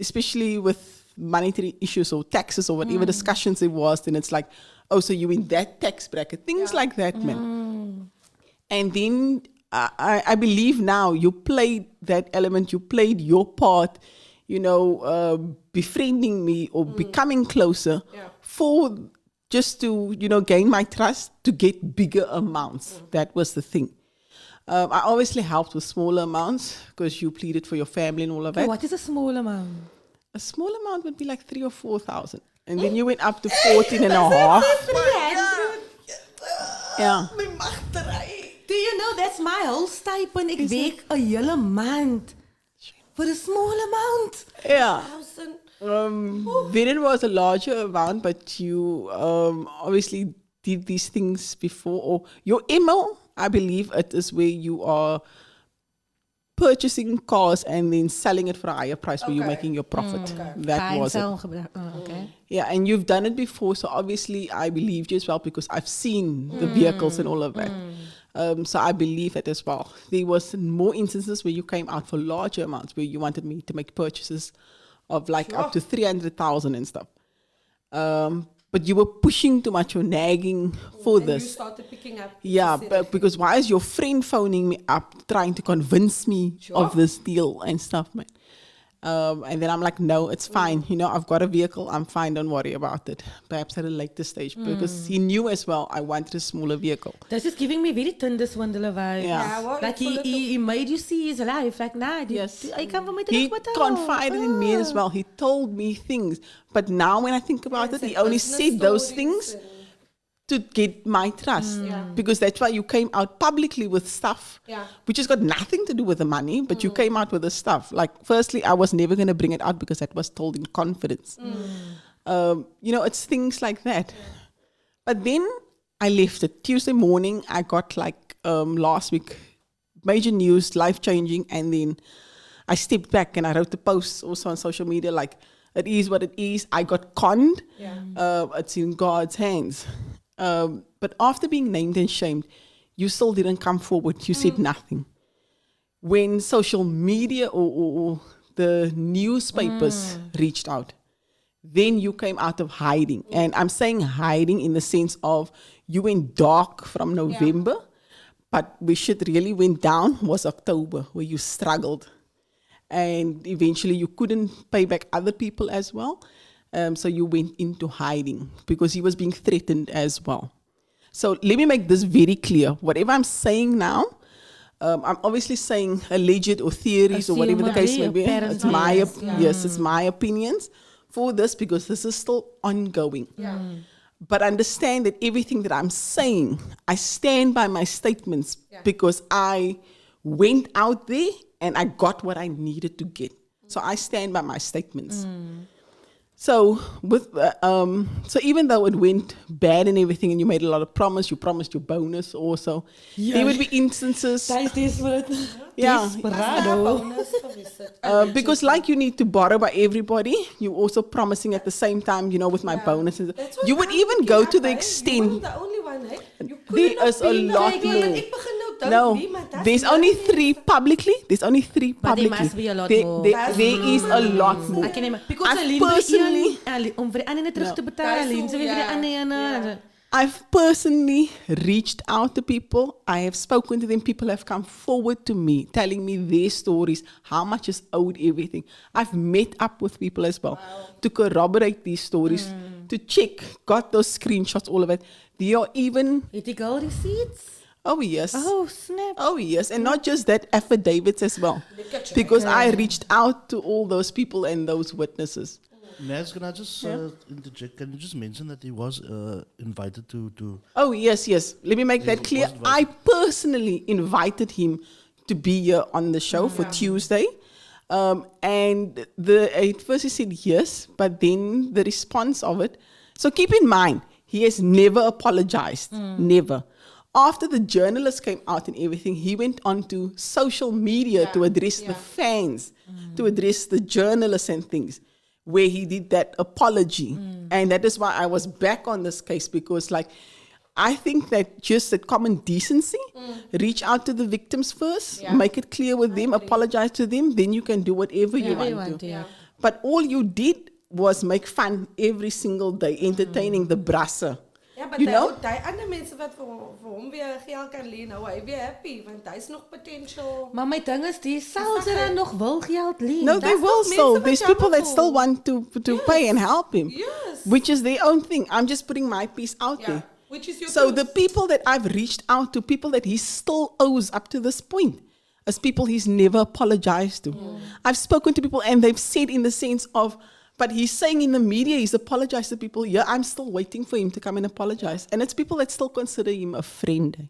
especially with monetary issues or taxes or whatever discussions there was, then it's like, oh, so you in that tax bracket, things like that, man. And then I believe now you played that element, you played your part, you know, befriending me or becoming closer for just to, you know, gain my trust to get bigger amounts. That was the thing. I obviously helped with smaller amounts because you pleaded for your family and all of that. What is a small amount? A small amount would be like 3,000 or 4,000. And then you went up to 14 and a half. Yeah. Do you know that's my whole stipend? Ek werk 'n hele maand for a small amount. Yeah. 1000. Then it was a larger amount, but you obviously did these things before. Or your MO, I believe it is where you are purchasing cars and then selling it for a higher price where you're Okay. making your profit. That Buy and was it. sell gebruik. Okay. Yeah, and you've done it before, so obviously I believed you as well because I've seen the vehicles and all of that. So I believe it as well. There was more instances where you came out for larger amounts where you wanted me to make purchases of like up to 300,000 and stuff. But you were pushing too much or nagging for And you this. started picking up. Yeah, you said but because why is your friend phoning me up trying to convince me of this deal and stuff, man? And then I'm like, no, it's fine. You know, I've got a vehicle. I'm fine. Don't worry about it. Perhaps at a later stage. Because he knew as well I wanted a smaller vehicle. This is giving me very Tinderswindler vibes. Yeah. well, Like it's he made you see his life. Like, nah, Yes. I come from He confided in me as well. He told me things. But now when I think about it, he only said those things to get my trust. Because that's why you came out publicly with stuff, which has got nothing to do with the money, but you came out with the stuff. Like, firstly, I was never going to bring it out because that was told in confidence. You know, it's things like that. But then I left it. Tuesday morning, I got like last week, major news, life-changing, and then I stepped back and I wrote the posts also on social media like, it is what it is. I got conned. It's in God's hands. But after being named and shamed, you still didn't come forward. You said nothing. When social media or the newspapers reached out, then you came out of hiding. And I'm saying hiding in the sense of you went dark from November, but we should really went down was October, where you struggled. And eventually you couldn't pay back other people as well. So you went into hiding because he was being threatened as well. So let me make this very clear. Whatever I'm saying now, I'm obviously saying alleged or theories or whatever the case may be. It's my it's my opinions for this because this is still ongoing. But understand that everything that I'm saying, I stand by my statements because I went out there and I got what I needed to get. So I stand by my statements. So with so even though it went bad and everything, and you made a lot of promise, you promised your bonus also. There would be instances. Because like you need to borrow by everybody, you also promising at the same time, you know, with my bonuses. You would even go to the extent. The only one, hey? There is a lot more. No, there's only 3 publicly. There's only 3 But there publicly. must be a lot more. There is a lot more. I can imagine. Because I've personally, om vir die ander terug te betaal, alleen so vir die ander. I've personally reached out to people. I have spoken to them. People have come forward to me, telling me their stories, how much is owed, everything. I've met up with people as well to corroborate these stories, to check, got those screenshots, all of it. They are even... Ethical receipts? Oh, yes. Oh, snap. Oh, yes. And not just that, affidavits as well. Because I reached out to all those people and those witnesses. Naz, can I just interject? Can you just mention that he was invited to... Oh, yes. Let me make that clear. I personally invited him to be here on the show for Tuesday. And at first he said yes, but then the response of it... So keep in mind, he has never apologized. Never. After the journalists came out and everything, he went on to social media to address the fans, to address the journalists and things, where he did that apology. And that is why I was back on this case, because like, I think that just that common decency, reach out to the victims first, make it clear with them, apologize to them, then you can do whatever you want to. But all you did was make fun every single day, entertaining the brasser. Ja, maar you know? die ander mense wat vir hom weer geld kan leen, nou hy weer happy, want hy's nog potential. Maar my ding is, die sal sy dan nog wil geld leen. No, they will still. There's people that still want to pay and help him. Yes. Which is their own thing. I'm just putting my piece out there. Which is your So the people that I've reached out to, people that he still owes up to this point, as people he's never apologized to. I've spoken to people and they've said in the sense of, but he's saying in the media, he's apologized to people. Yeah, I'm still waiting for him to come and apologize. And it's people that still consider him a friend.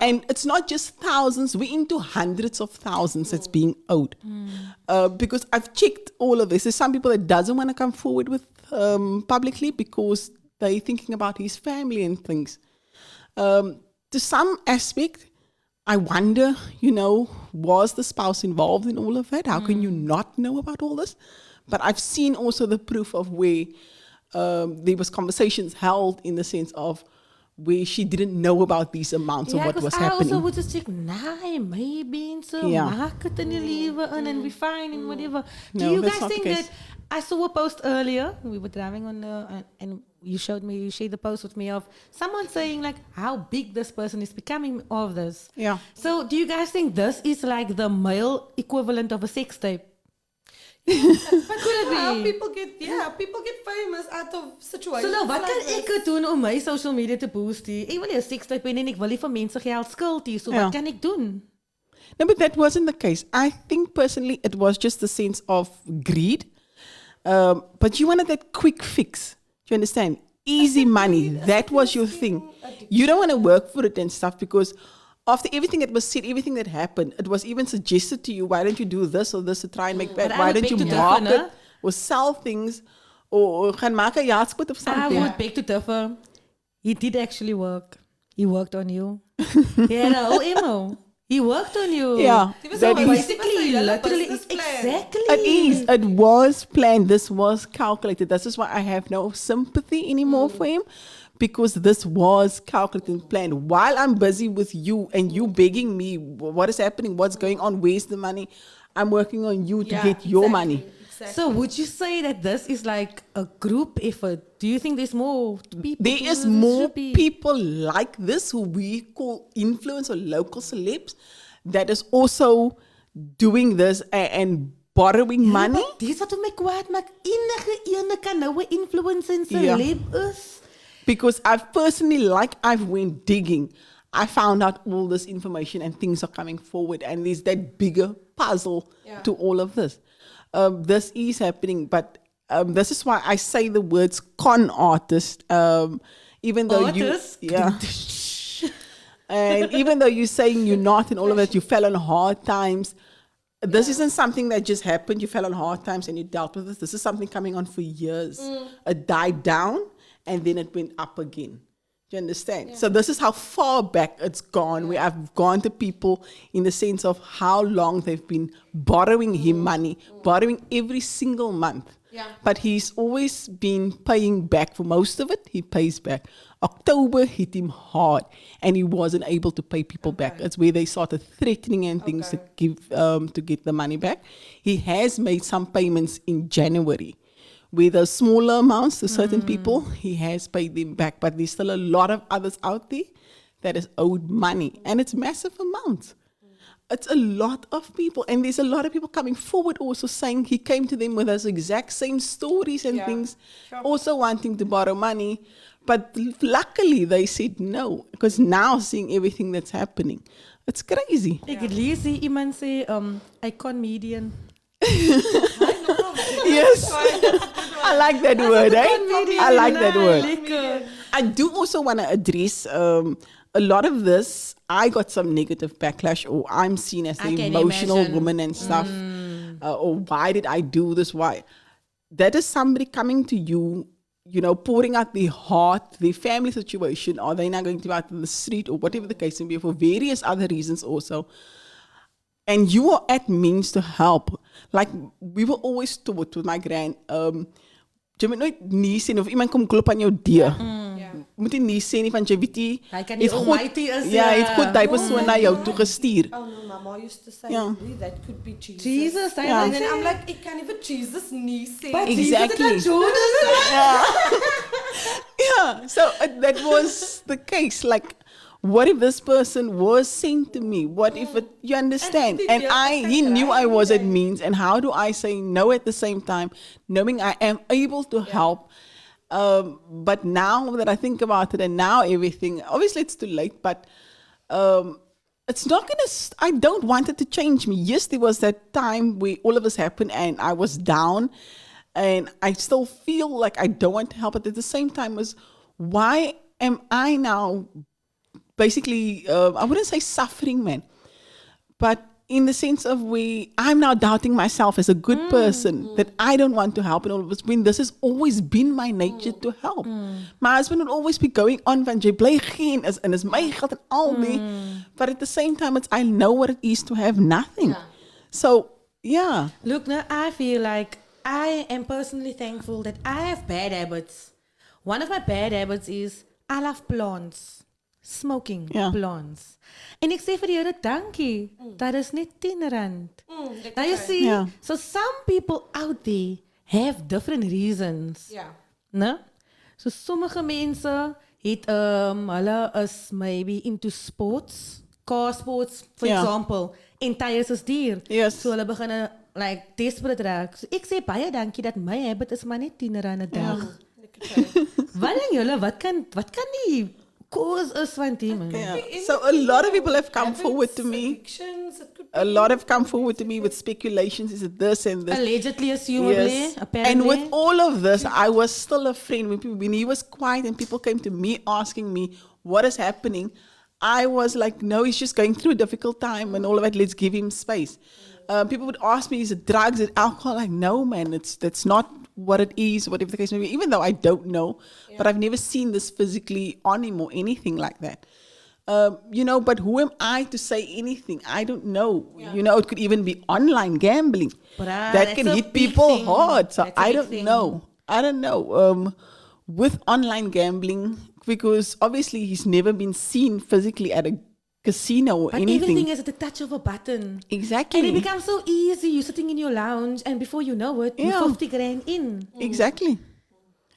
And it's not just thousands, we're into hundreds of thousands that's being owed. Because I've checked all of this. There's some people that doesn't want to come forward with publicly because they're thinking about his family and things. To some aspect, I wonder, you know, was the spouse involved in all of that? How can you not know about all this? But I've seen also the proof of where there was conversations held in the sense of where she didn't know about these amounts of what was happening. I also would just think, nah, maybe so maak het in die lewe in and we fine and whatever. Do you guys think that, I saw a post earlier, we were driving on and you shared the post with me of someone saying like how big this person is becoming of this. Yeah. So do you guys think this is like the male equivalent of a sex tape? But Could it how be? people get famous out of situations. So nou, wat like kan ek doen om my social media te boost? Ek wil nie 'n sextape hê en ek wil nie vir mense geld skuld hê. So Ja. wat kan ek doen? No, but that wasn't the case. I think personally it was just the sense of greed. But you wanted that quick fix. Do you understand? Easy money. That was your thing. You don't want to work for it and stuff because after everything that was said, everything that happened, it was even suggested to you, why don't you do this or this to try and make that? But I Why would don't beg you to differ, market no? or sell things or gaan maak 'n jaarspot of I something? would beg to differ. He did actually work. He worked on you. He had a whole emo. He worked on you. Yeah, was that always- is. Basically, It was a literally, business plan. exactly. It is. It was planned. This was calculated. This is why I have no sympathy anymore for him because this was calculated and planned. While I'm busy with you and you begging me, what is happening? What's going on? Where's the money? I'm working on you to get your money. Exactly. So would you say that this is like a group effort? Do you think there's more people? There who is this more should be? people like this who we call influence or local celebs that is also doing this and borrowing money. Dis wat my kwaad maak. Enige ene kan nou 'n influencer en Ja. celeb is. Because I've personally, like I've went digging, I found out all this information and things are coming forward and there's that bigger puzzle to all of this. This is happening, but this is why I say the words con artist, even though Artist? you, yeah. And even though you're saying you're not and all of that, you fell on hard times. This isn't something that just happened. You fell on hard times and you dealt with this. This is something coming on for years. It died down and then it went up again. Do you understand? So this is how far back it's gone, where I've gone to people in the sense of how long they've been borrowing him money, borrowing every single month. Yeah. But he's always been paying back for most of it. He pays back. October hit him hard and he wasn't able to pay people back. It's where they started threatening and things to give to get the money back. He has made some payments in January. With the smaller amounts to certain people, he has paid them back. But there's still a lot of others out there that is owed money. And it's massive amounts. It's a lot of people. And there's a lot of people coming forward also saying he came to them with those exact same stories and things, also wanting to borrow money. But luckily they said no. Because now seeing everything that's happening, it's crazy. Ek het lees hier iemand sê I comedian. Yes. I like that word, eh? I like that word. Lekker. I do also want to address a lot of this. I got some negative backlash, or I'm seen as the I can emotional imagine. woman and stuff. Or why did I do this? Why? That is somebody coming to you, you know, pouring out their heart, their family situation. Are they not going to be out in the street or whatever the case may be for various other reasons also? And you are at means to help. Like we were always taught with my grand, jy moet nooit nie sê of iemand kom klop aan jou deur. Moet jy nie sê nie van jy weet jy. Hy kan nie het God- almighty is, Ja, ja. het God daai persoon na jou toe gestuur. Oh no, Mama used to say Yeah. that could be Jesus. Jesus, hy Ja. And sê. then I'm like, ek kan nie vir Jesus nie sê. But Exactly. Jesus het Judas. Yeah, so that was the case. Like, what if this person was sent to me? What if it, you understand? And he knew I was at means. And how do I say no at the same time, knowing I am able to help? But now that I think about it and now everything, obviously it's too late, but it's not going to, I don't want it to change me. Yes, there was that time where all of this happened and I was down and I still feel like I don't want to help, but at the same time was, why am I now basically, I wouldn't say suffering, man, but in the sense of I'm now doubting myself as a good person, that I don't want to help and all of this, when this has always been my nature to help. My husband would always be going on van jy bly geen is en is my geld en al die, but at the same time I know what it is to have nothing. So yeah. Look, now I feel like I am personally thankful that I have bad habits. One of my bad habits is I love plants. Smoking plants. En ek sê vir die Here dankie. Dat is net R10. Now you see, Yeah. so some people out there have different reasons. Yeah. Né? So sommige mense het hulle is maybe into sports, car sports, for Ja. example, en tyres is duur. Yes. So hulle begin like desperate raak. So ek sê baie dankie dat my habit is maar net R10 'n dag. Wat dink julle wat kan die cause is van die man? Yeah. So a lot of people have come forward to me. Addictions, it could A lot have come forward to me with speculations. Is it this and this? Allegedly, assumably, apparently. And with all of this, I was still a friend. When he was quiet and people came to me asking me what is happening, I was like, no, he's just going through a difficult time and all of that. Let's give him space. People would ask me, is it drugs, is it alcohol? Like, no, man, that's not what it is, whatever the case may be, even though I don't know, but I've never seen this physically on him or anything like that. But who am I to say anything? I don't know. It could even be online gambling. That can hit people hard. So I don't know. I don't know. With online gambling, because obviously he's never been seen physically at a casino or but anything. everything is at the touch of a button. Exactly. And it becomes so easy. You're sitting in your lounge and before you know it, you're 50 grand in. Exactly.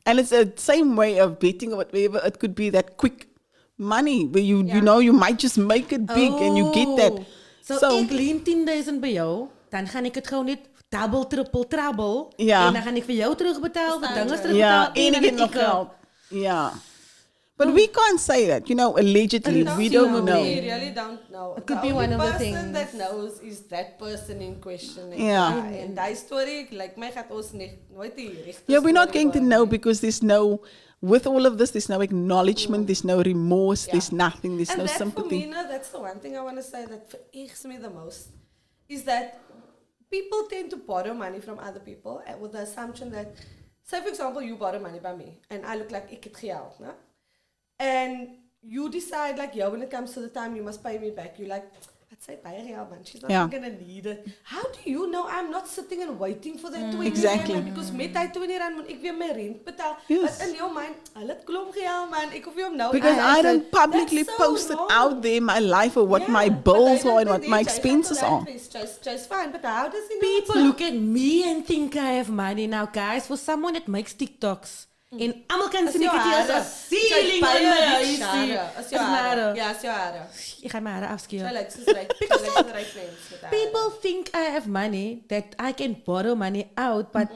And it's the same way of betting or whatever. It could be that quick money where you might just make it big and you get that. So ek leen 10,000 by jou, dan gaan ek dit gou net double, triple, treble. Ja. En dan gaan ek vir jou terugbetaal, vir dinges Yeah, terugbetaal. En dan anything het of ek help. Yeah. But we can't say that, allegedly. We don't know. We really don't know. It could The be one only of the person things. that knows is that person in question. Yeah. En die story, like my gaat ons nooit die regte Yeah, we're not story going to hoor know nie. because with all of this, there's no acknowledgement, there's no remorse, there's nothing, there's And no that for sympathy. me, that's the one thing I want to say that irks me the most, is that people tend to borrow money from other people with the assumption that, say for example, you borrow money by me, and I look like ek het geld, no? And you decide like, when it comes to the time you must pay me back, you're like, I'd say pay her, man. She's not going to need it. How do you know I'm not sitting and waiting for that 20 Exactly. rand? Because met die 20 rand moet ek weer my rent betaal. Yes. But in your mind, hulle het klomp geld, man. Ek hoef nie om nou Because te- I don't publicly That's so post it wrong. out there, my life or what my Yeah, bills but are I and don't what think my they expenses check are. on that. Just fine, but how does he know People it's look at me and think I have money. Now, guys, for someone that makes TikToks, en almal kan sien ek het hier as 'n ceiling in my huisie. As jou hare. Ja, as jou hare. Ek gaan my hare afskeer. Sy lyk soos ryk. Sy lyk soos ryk mens met hare. People think I have money, that I can borrow money out, but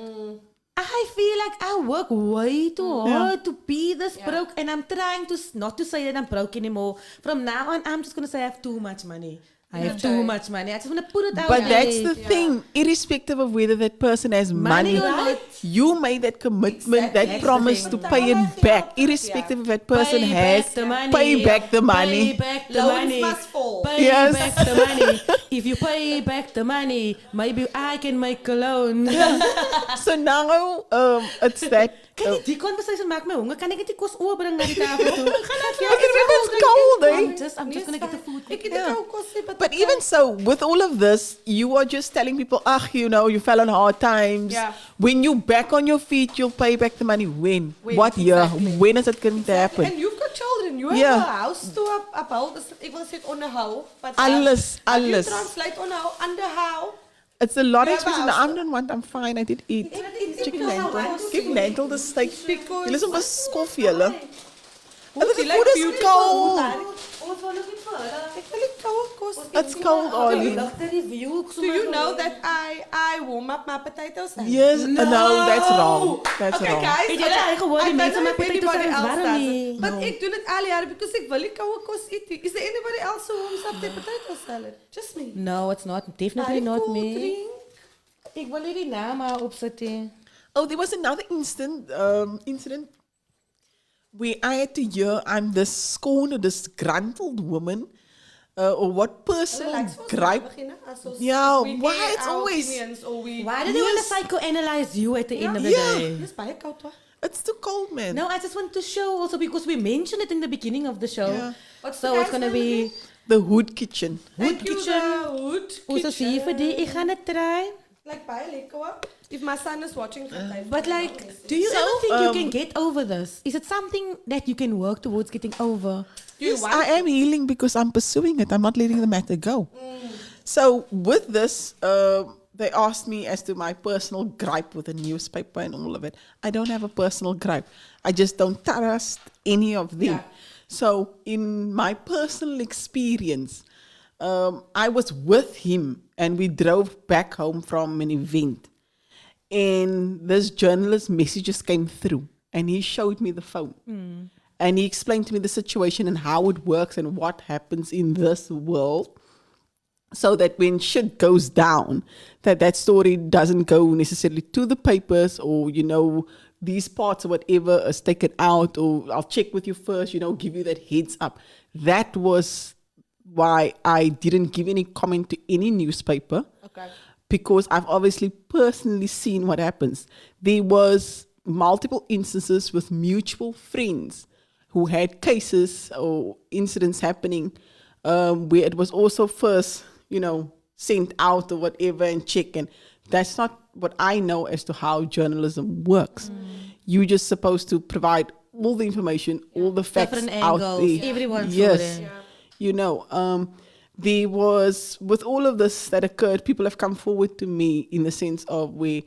I feel like I work way too hard to be this broke, and I'm trying to not to say that I'm broke anymore. From now on, I'm just gonna say I have too much money. I have too much money. I just want to put it out But there. that's the thing, irrespective of whether that person has Money money, or not. you made that commitment, Exactly. that That's promise the to thing. pay it back, irrespective if that person Pay has back the money. pay back the money. Pay back the Loans money. must fall. Pay Yes. back the money. If you pay back the money, maybe I can make a loan. So now it's that. Kan jy die conversation maak my honger? Kan ek net die kos oorbring na die tafel toe? It's cold, eh? I'm just gonna get the food. Ek het dit ook kos nie, But even so, with all of this, you are just telling people, you fell on hard times. Yeah. When you're back on your feet, you'll pay back the money. When? What year? Exactly. When is it going to happen? And you've got children. You have Yeah. a house to uphold. Ek wil sê onderhou, but Alles. You translate onderhou, underhou. It's a lot You of have a expensive. house I don't want. I'm fine. I did eat chicken because I lentil. want to Give see. lentil the steak. Because- Julle is op 'n skof julle. Hoe The jy food is beautiful. cold. Ons wil ook nie vir hulle. Ek wil nie koue kos. It's cold, Ollie. Do you know that I warm up my potato salad? Yes. No, that's wrong. That's Okay, wrong. guys. Het julle al gehoor die I don't mense know maak if potato anybody salads? else Waarom does nie? it, But ek doen dit al jare because ek wil nie koue kos eet nie. Is there anybody else who warms up their potato salad? Just me. No, it's not. Definitely Baie not cool me. drink. Ek wil nie die naam maar opsit nie. Oh, there was another incident where I had to hear I'm this scorned or disgruntled woman, or what personal gripe. Yeah, why it's always- Why do they want to psychoanalyze you at the end of the day? Dis baie koud hoor. It's too cold, man. No, I just want to show also because we mentioned it in the beginning of the show. Yeah. What's So the it's guy's going to name be The hood kitchen. Thank you, kitchen. the Hood ons is hier vir die. Ek gaan dit try. Like baie lekker hoor. If my son is watching But like, do you ever think you can get over this? Is it something that you can work towards getting over? Yes, I am healing because I'm pursuing it. I'm not letting the matter go. So with this, they asked me as to my personal gripe with the newspaper and all of it. I don't have a personal gripe. I just don't trust any of them. Yeah. So in my personal experience, I was with him and we drove back home from an event. And this journalist messages came through and he showed me the phone. And he explained to me the situation and how it works and what happens in this world. So that when shit goes down, that story doesn't go necessarily to the papers or, these parts or whatever is taken out, or I'll check with you first, give you that heads up. That was why I didn't give any comment to any newspaper. Okay. Because I've obviously personally seen what happens. There was multiple instances with mutual friends who had cases or incidents happening where it was also first, sent out or whatever and check. And that's not what I know as to how journalism works. You're just supposed to provide all the information, all the facts Different out angles, there. everyone's Yes. story. There was, with all of this that occurred, people have come forward to me in the sense of where,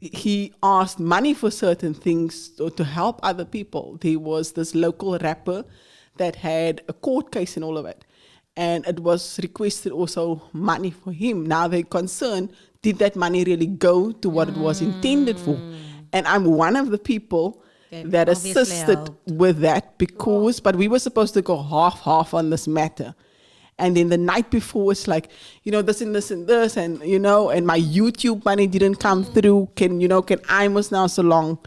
he asked money for certain things or to help other people. There was this local rapper that had a court case and all of it. And it was requested also money for him. Now they're concerned, did that money really go to what it was intended for? And I'm one of the people that obviously assisted helped. with that but we were supposed to go half on this matter. And then the night before, it's like, this and this and this, and and my YouTube money didn't come through. Can I must now so long?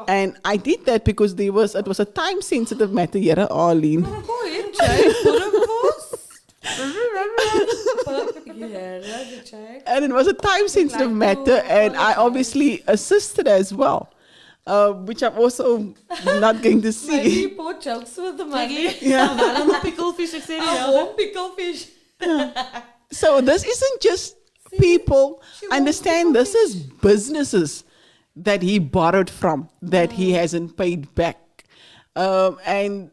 And I did that because it was a time sensitive matter, here, Arlene. And it was a time sensitive matter, and I obviously assisted as well. Which I'm also not going to see. Maybe poor jokes with the money. Ja, waarom een pickelfish? Ik zei A whole picklefish. So this isn't just people. Understand, this is businesses that he borrowed from that he hasn't paid back. And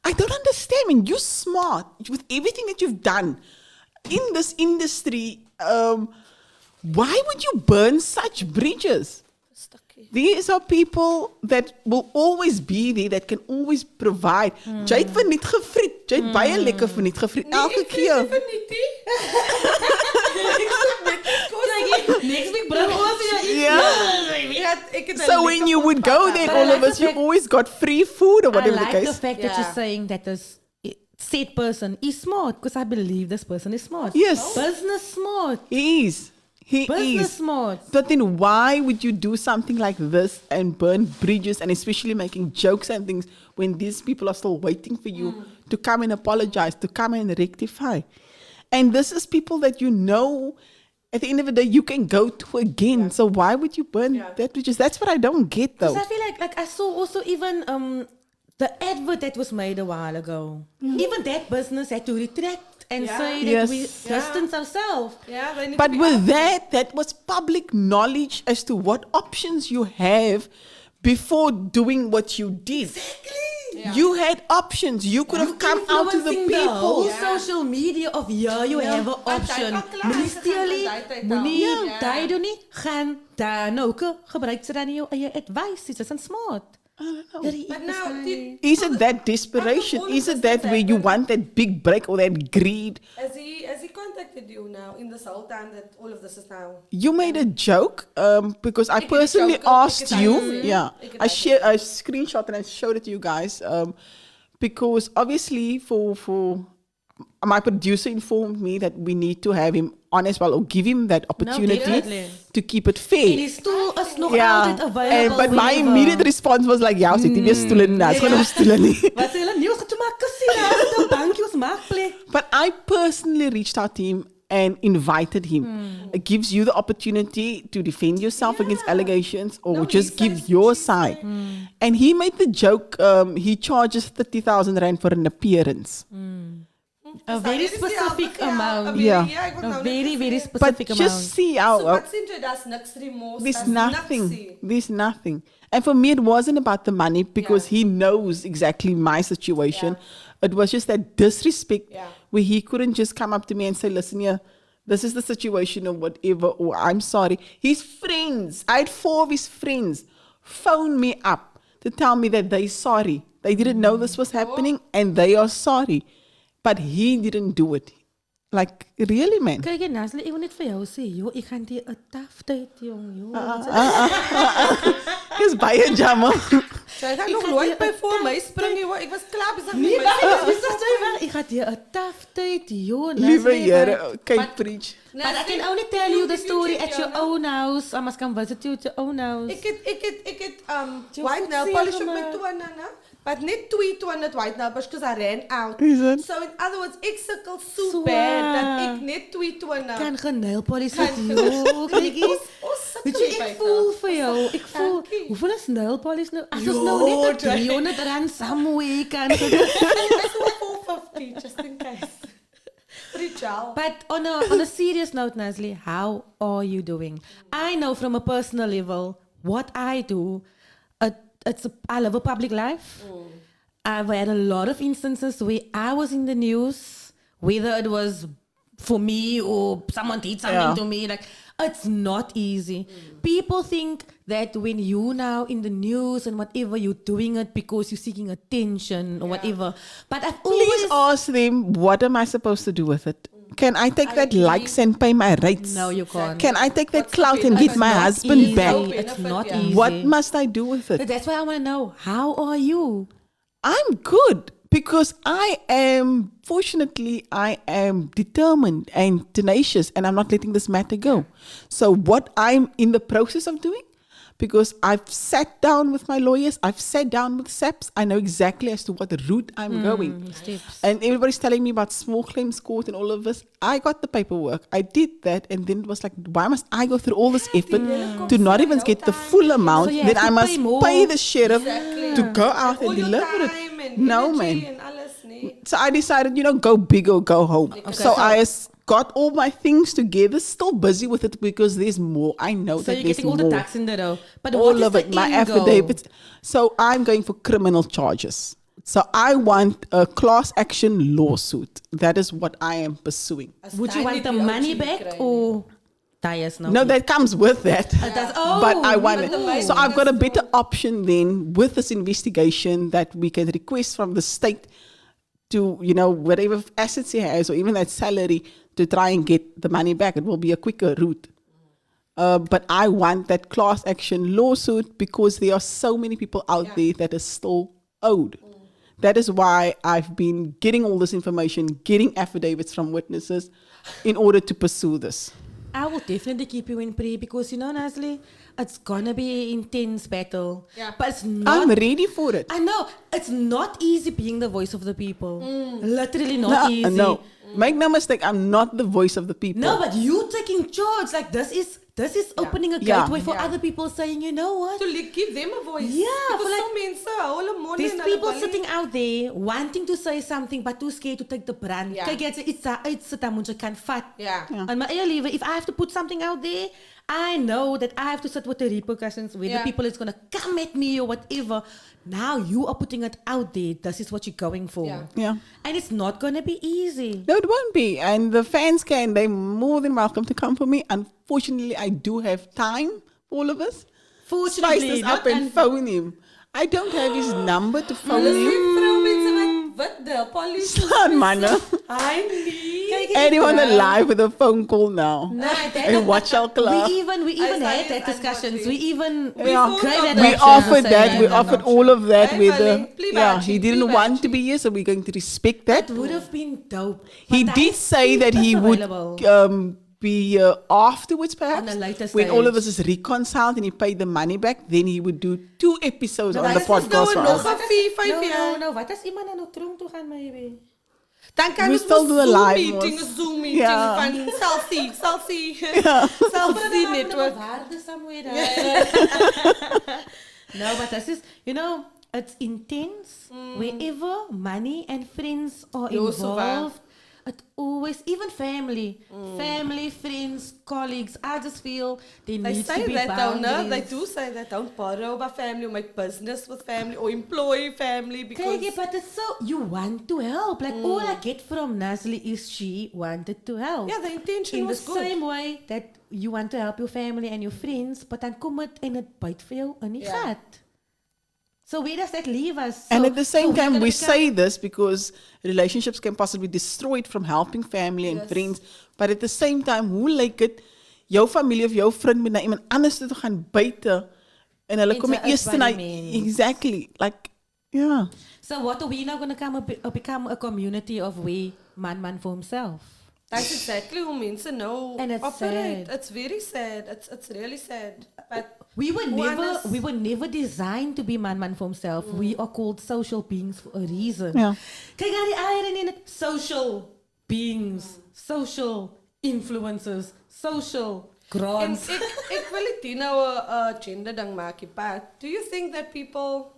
I don't understand. I mean, you're smart with everything that you've done in this industry. Why would you burn such bridges? These are people that will always be there, that can always provide. Jy het verniet gefriet. Jy het baie lekker verniet gefriet. Elke keer. Next week bring ons weer Yeah. So when you would go there, all of us, you always got free food or I whatever the like the case. fact that you're saying that this said person is smart, because I believe this person is smart. Yes. Business smart. He is. He Business is. smart. But then why would you do something like this and burn bridges and especially making jokes and things when these people are still waiting for you to come and apologize, to come and rectify? And this is people that at the end of the day, you can go to again. So why would you burn that bridges? That's what I don't get though. Because I feel like I saw also even the advert that was made a while ago. Even that business had to retract and say that we distance ourselves. Yeah, they need But to be with that was public knowledge as to what options you have before doing what you did. Exactly. You had options. You could have come out to the Influencing whole people. social media of you have an option. Moenie steel nie, moenie daai doen nie, gaan daar nou gebruik ze dan in jou eie advice. Dit is een smart. I don't know. But now, Is it that desperation? Is it that where you want that big break or that greed? has he contacted you now in this whole time that all of this is now? You made a joke because I Ek het personally die joke, asked ek het you. hy gesê. Yeah, Ek het I hy shared a screenshot and I showed it to you guys because obviously for my producer informed me that we need to have him on as well or give him that opportunity definitely. to keep it En fair. die stoel is nog Yeah, altijd available. but my wherever. immediate response was like, "Ja, sit nie meer stoel in daar. Is gewoon op stoel nie." Wat sê hulle? Nee, ons gaan toe maak kussie daar. Ons het 'n bankie, ons maak plek. But I personally reached out to him and invited him. It gives you the opportunity to defend yourself against allegations or just give your side. And he made the joke, he charges 30,000 rand for an appearance. A very specific amount. Yeah. A very, very But specific amount. just see how So wat sien jy, daar's niks remorse. there's daar's nothing. niks. There's nothing. And for me, it wasn't about the money because he knows exactly my situation. It was just that disrespect where he couldn't just come up to me and say, "Listen here, this is the situation or whatever, or I'm sorry." His friends, I had 4 of his friends phone me up to tell me that they're sorry. They didn't know this was happening and they are sorry. but he didn't do it. Like, really, man. Kyk jy Nasli, ek wil net vir jou sê, joh, ek gaan die 'n tough tyd, jong, joh. Dis baie jammer. Sy gaan nog nooit by voor my spring nie, hoor. Ek was klaar besig Nee, met my wag, ek gaan die 'n tough tyd, joh, Liewe Nasli, Here, but- kyk preach. But I can only tell you the If you story check at your your- own house. I must come visit you at your own house. Ek het Jy white voel nail seer polish op my gemaak. tone, né? But net 2 tone white nail polish because I ran out. Is it? So in other words, ek sukkel so Swaar. bad dat ek net 2 tone. Kan geen nail polish Kan- met jou. Kyk eens. Ons sukkel Weet jy, ek voel vir jou. Ek voel, Dankie. hoeveel is nail polish nou? As ons nou net op R300 somewhere kan. So 450 just in case. Free gel. But on a serious note, Nasli, how are you doing? I know from a personal level what I do. I live a public life. I've had a lot of instances where I was in the news, whether it was for me or someone did something Yeah. to me. Like, it's not easy. People think that when you now in the news and whatever, you're doing it because you're seeking attention or whatever. But I've Please always... ask them, what am I supposed to do with it? Can I take that likes and pay my rates? No, you can't. Can I take that What's the clout and benefit? get my It's not husband easy. back? It's not Yeah. easy. What must I do with it? That's why I want to know, how are you? I'm good because fortunately, I am determined and tenacious and I'm not letting this matter go. So what I'm in the process of doing, because I've sat down with my lawyers, I've sat down with SAPs, I know exactly as to what route I'm going. Steps. And everybody's telling me about small claims court and all of this. I got the paperwork. I did that. And then it was like, why must I go through all this effort to not even get the full amount? So you Then have I to must pay more. pay the sheriff Exactly. to go out All and your deliver it. time and No, energy man. and alles, nee. So I decided, go big or go home. So I got all my things together, still busy with it because there's more. I know So that you're there's getting all more. the ducks in the row. But what All is of the it, my end goal? affidavits. So I'm going for criminal charges. So I want a class action lawsuit. That is what I am pursuing. Would you want the money back or tires now? No, that comes with that. But I want but the it. main So thing I've got a is better option then with this investigation that we can request from the state to, whatever assets he has or even that salary to try and get the money back. It will be a quicker route. But I want that class action lawsuit because there are so many people out there that are still owed. That is why I've been getting all this information, getting affidavits from witnesses in order to pursue this. I will definitely keep you in prayer because, Nasli, it's gonna be an intense battle. Yeah. But it's not... I'm ready for it. I know. It's not easy being the voice of the people. Literally not easy. No, make no mistake, I'm not the voice of the people. No, but you taking charge. Like, this is opening a Yeah. gateway for Yeah. other people saying, you know what? To give them a voice. Yeah, Because for like- some mense hou hulle mond There's en hulle people wil nie- sitting out there wanting to say something but too scared to take the brand. Yeah. Kyk, jy iets uitsit dan moet jy kan vat. Yeah. And my eie liewe, if I have to put something out there, I know that I have to sit with the repercussions where the Yeah. people is going to come at me or whatever. Now you are putting it out there. This is what you're going for. Yeah. Yeah. And it's not going to be easy. No, it won't be. And the fans they're more than welcome to come for me. Unfortunately, I do have time for all of us. Fortunately, Spice this not up and phone him. I don't have his number to phone Hulle him. sê vroumense wat the police. Slaan manne. I need. Anyone alive with a phone call now? No, And watch our club. We even I had started that discussions. We even Yeah. tried that We option. offered So that. yeah, We that offered option. all of that Hey, with Valen, the. Yeah, he plebachi, didn't want to plebachi. be here, so we're going to respect that. That would have been dope. He But did I say think that he it's would available. be afterwards, perhaps, On a later when all of stage. us is reconciled and he paid the money back. Then he would do 2 episodes on the Dis nou podcast for nog us. 'n 4-5 jaar. No. Wat as iemand nou tronk toe gaan, maybe? Dan kan We ons still mos do a Zoom live, meeting, mos. een Zoom meeting Ja. van Salsie network. Waarde somewhere there. No, but this is, it's intense. Wherever money and friends are Ja, so waar. involved, it always, even family, friends, colleagues, I just feel there They needs to say be that though, no? boundaries. They do say that. Don't borrow about family or make business with family or employ family because... Kyk, but it's so, you want to help. Like, all I get from Nasli is she wanted to help. Yeah, the intention In the was good. same way that you want to help your family and your friends, but dan kom dit en dit byt vir jou in die Ja. gat. So where does that leave us? And So- at the same so we're time, gonna we become- say this because relationships can possibly be destroyed from helping family and friends. But at the same time, hoe lyk dit jou familie of jou vriend met na iemand anders toe te gaan buite en hulle kom Into eers us by na the means. exactly like yeah. So what are we now going to become a community of we man for himself? That's exactly hoe mense nou And it's operate. sad. It's very sad. It's really sad. But We Oneness. were never designed to be man for himself. We are called social beings for a reason. Ja. Kyk aan die irony in it. Social beings, social influencers, social en grants. ek wil dit nie nou 'n gender ding maak nie, but do you think that people,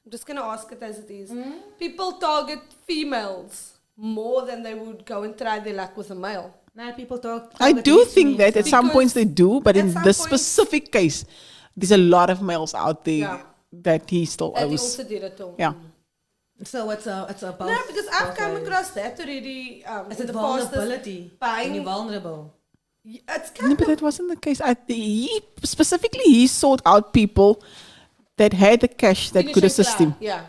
I'm just going to ask it as it is, people target females more than they would go and try their luck with a male? Now people talk. I talk do against think me, that at so- some points they do, but at in some this points- specific case, there's a lot of males out there Yeah. that he still That he owes. also did it too. Yeah. So it's a both. No, because I've both come ways. across that already. It's in a the past, this vulnerability. buying- When you're vulnerable. It's No, kind but of that wasn't the case. He sought out people that had the cash that could finishing assist him. club, yeah.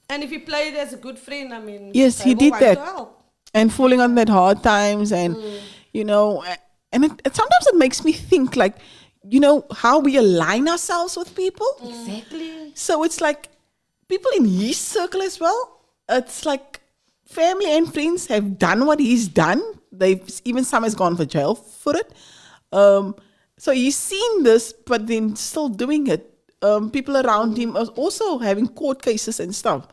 And if he played as a good friend, I mean, Yes, they he will did want to that. help. And falling on that hard times and and it sometimes it makes me think like how we align ourselves with people. Exactly. So it's like people in his circle as well. It's like family and friends have done what he's done. Even some has gone for jail for it. So he's seen this, but then still doing it. People around him are also having court cases and stuff.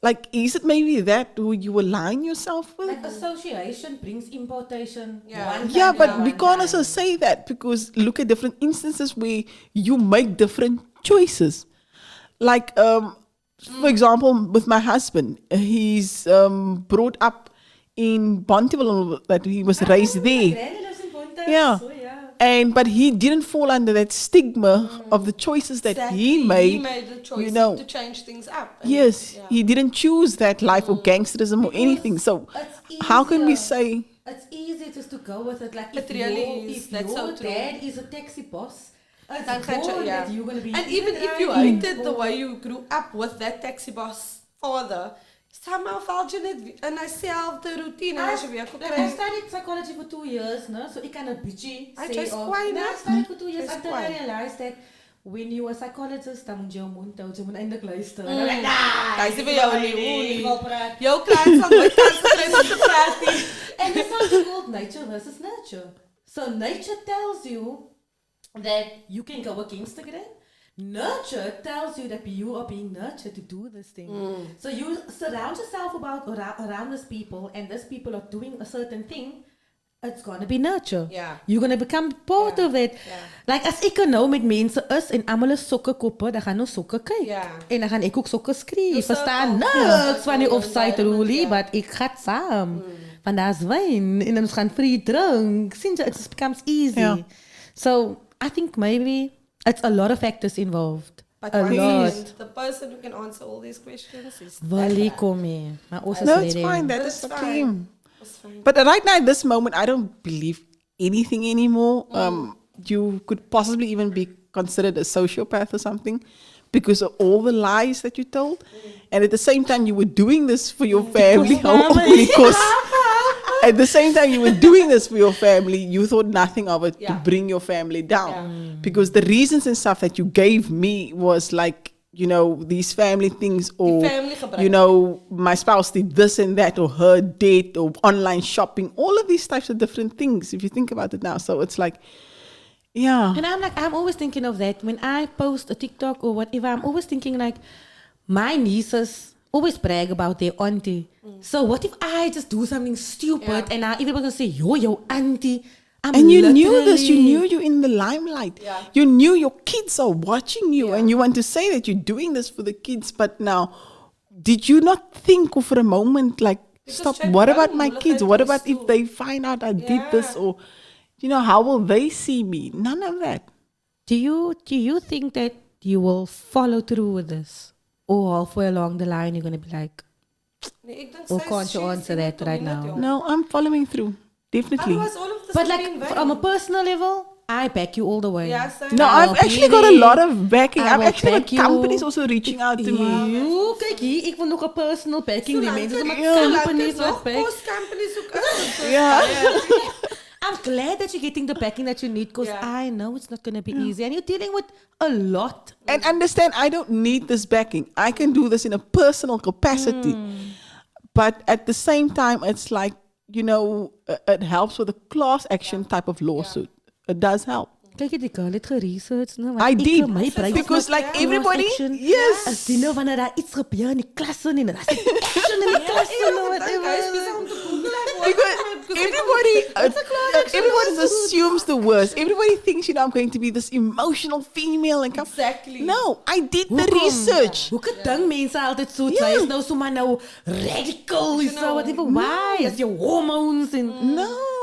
Like, is it maybe that who you align yourself with? Like association brings importation. Yeah. one Yeah, time but and we one can't time. also say that because look at different instances where you make different choices. Like, for example, with my husband, he's brought up in Bonteville, that he was raised there. Granny lives in Pontus, Yeah. so yeah. But he didn't fall under that stigma of the choices that Exactly. he made. He made the choice to change things up. And- Yes, yeah. he didn't choose that life of gangsterism or anything. So, It's how can we easier. say? It's easy just to go with it. Like It if really your, is. if That's your so true. dad is a taxi boss, it's Dan gaan jy- born yeah. that you're gonna be. And even if you driving hated the for- way you grew up with that taxi boss father, somehow val jy net in dieselfde routine en as jy weer Like, I studied psychology for 2 years, no? So I can a bitchy I say just of, kwai, no, né? I studied for 2 years Just until kwai. I realized that when you are a psychologist, dan moet jy jou mond hou, jy moet eintlik luister. En I'm like, nah, Hy sê vir jou nie, ek wil praat. Jou kliënt sal nooit kans kry om te praat nie. And there's something called nature versus nurture. So nature tells you that you can go against the grain. Nurture tells you that you are being nurtured to do this thing. So you surround yourself around these people, and these people are doing a certain thing. It's gonna be nurture. Yeah. You're gonna become part of it. Yeah. Like as ek nou met mense is en almal is sokke koppe, dan gaan ons sokke kyk. Ja. En dan gaan ek ook sokke skree. Jou Verstaan circle. niks van die Ja. offside rulie, Ja. but ek gaan saam. Want daar's wyn en ons gaan free drink. Sien jy, it just becomes easy. Ja. So I think maybe it's a lot of factors involved. But A once lot. again, the person who can answer all these questions is Wally kom hier. Maar ons is No, it's ready. fine. That But is it's the fine. claim. That's fine. But right now, at this moment, I don't believe anything anymore. You could possibly even be considered a sociopath or something because of all the lies that you told. And at the same time, you were doing this for your family. Because at the same time, you were doing this for your family. You thought nothing of it to Yeah. bring your family down. Because the reasons and stuff that you gave me was like, these family things or, family gebruik. my spouse did this and that or her date or online shopping, all of these types of different things if you think about it now. So it's like, yeah. And I'm always thinking of that. When I post a TikTok or whatever, I'm always thinking like, my nieces always brag about their auntie. So what if I just do something stupid and now everybody's going to say, yo, your auntie. And you knew this, you literally- knew you're in the limelight. Yeah. You knew your kids are watching you and you want to say that you're doing this for the kids. But now, did you not think for a moment like, Because stop, check what down, about my look kids? at What this about if too. they find out I did this Yeah. or, how will they see me? None of that. Do you think that you will follow through with this? Or halfway along the line, you're going to be like, Nee, ek dink Or sy- can't you she's answer in it that to right win it, now? jong. No, I'm following through. Definitely. Otherwise, all of this but is like being vain. from a personal level, I back you all the way. Yeah, same. No, I I've will actually be got a there. lot of backing. I I've will actually got back you. companies also reaching out to me. You, kijk hier, ik wil nog een personal backing. Die mensen zijn Ja. maar companies wat back. Post companies ook uit. Yeah. I'm glad that you're getting the backing that you need because Yeah. I know it's not going to be easy. And you're dealing with a lot. And understand, I don't need this backing. I can do this in a personal capacity. But at the same time, it's like, it helps with a class action type of lawsuit. It does help. Kijk, die girl het geresearch. No? I did. My prijs Because like class everybody, action. yes. As die nou wanneer daar iets gebeur in die klas en daar is action in die klas en whatever. Because everybody assumes the worst. Everybody thinks, I'm going to be this emotional female and come. Exactly. No, I did the research. Hoe kan mense altyd so try is nou so maar nou radical is so whatever. Why? As your hormones and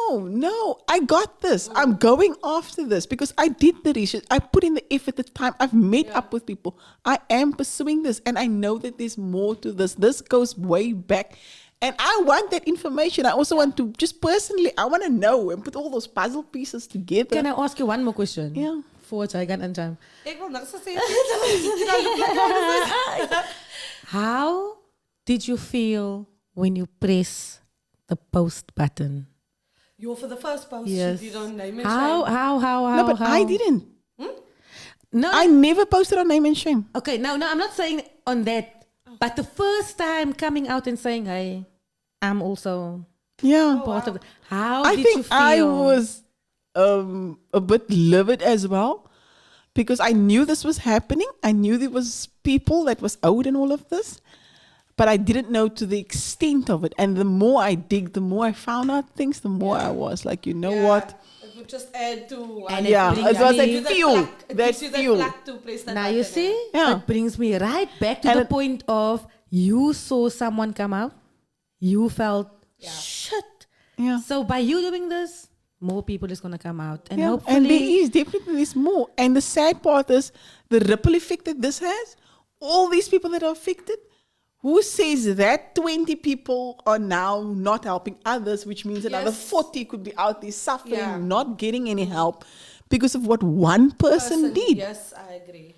No, I got this. I'm going after this because I did the research. I put in the effort, the time. I've met up with people. I am pursuing this and I know that there's more to this. This goes way back. And I want that information. I also want to just personally, I want to know and put all those puzzle pieces together. Can I ask you one more question? Yeah. Voor jy gaan injam. Ik wil niks zeggen. How did you feel when you press the post button? Yo, for the first post, Yes. you don't name it. How? No, but I didn't. No. I never posted on Name and Shame. Okay, no, I'm not saying on that. But the first time coming out and saying, hey, I'm also Yeah. part of it. How I did think you feel? I was a bit livid as well because I knew this was happening. I knew there was people that was owed in all of this, but I didn't know to the extent of it. And the more I dig, the more I found out things, the more I was like, what? It would just add to. And Yeah, brings it was me- that Gives you fuel. plaque. It That gives you fuel. plaque to press that Now button, you see, Yeah. it brings me right back to And the it- point of you saw someone come out, you felt shit. Yeah. So by you doing this, more people is gonna come out, and Yeah, hopefully, and there is definitely there's more. And the sad part is the ripple effect that this has. All these people that are affected. Who says that 20 people are now not helping others, which means another Yes. 40 could be out there suffering, Yeah. not getting any help because of what one person did. Yes, I agree.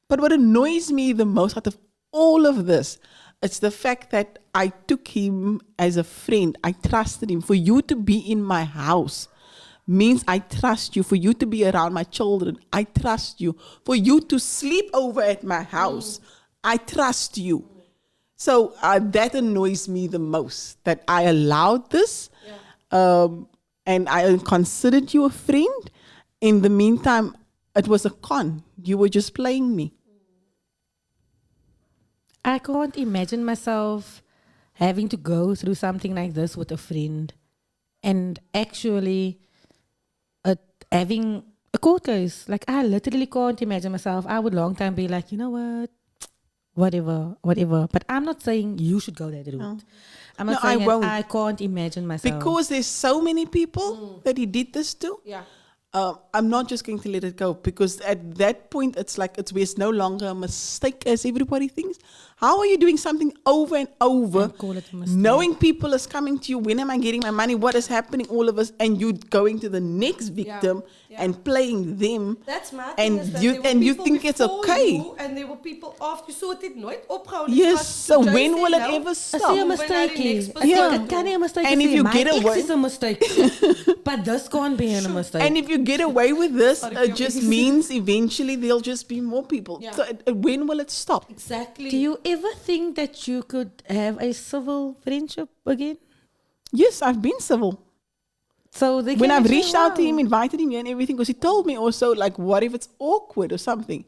But what annoys me the most out of all of this, it's the fact that I took him as a friend. I trusted him. For you to be in my house means I trust you. For you to be around my children, I trust you. For you to sleep over at my house, I trust you. So that annoys me the most, that I allowed this and I considered you a friend. In the meantime, it was a con. You were just playing me. I can't imagine myself having to go through something like this with a friend, and actually having a court case. Like I literally can't imagine myself. I would long time be like, you know what? Whatever. But I'm not saying you should go that route. I'm not No, I saying it. won't. I can't imagine myself. Because there's so many people that he did this to. Yeah. I'm not just going to let it go because at that point it's like it's no longer a mistake as everybody thinks. How are you doing something over and over, And call it a mistake. knowing people is coming to you? When am I getting my money? What is happening? All of us, and you going to the next victim and playing them. That's my And thing is that you- there were and you people think it's before okay. you and there were people after you, so het het nooit opgehouden. Yes. So Joyce when said will it nou, ever I see a stop? When mistake are the here. next I person? think Yeah. it can be a mistake. And to if say, you my get ex away- is a mistake. But this can't be a mistake. And if you get away with this, Sorry, it just means eventually there'll just be more people. Yeah. So when will it stop? Exactly. Do you ever think that you could have a civil friendship again? Yes, I've been civil. So they When can I've say, reached out to wow. him, invited him here and everything, because he told me also, like, what if it's awkward or something?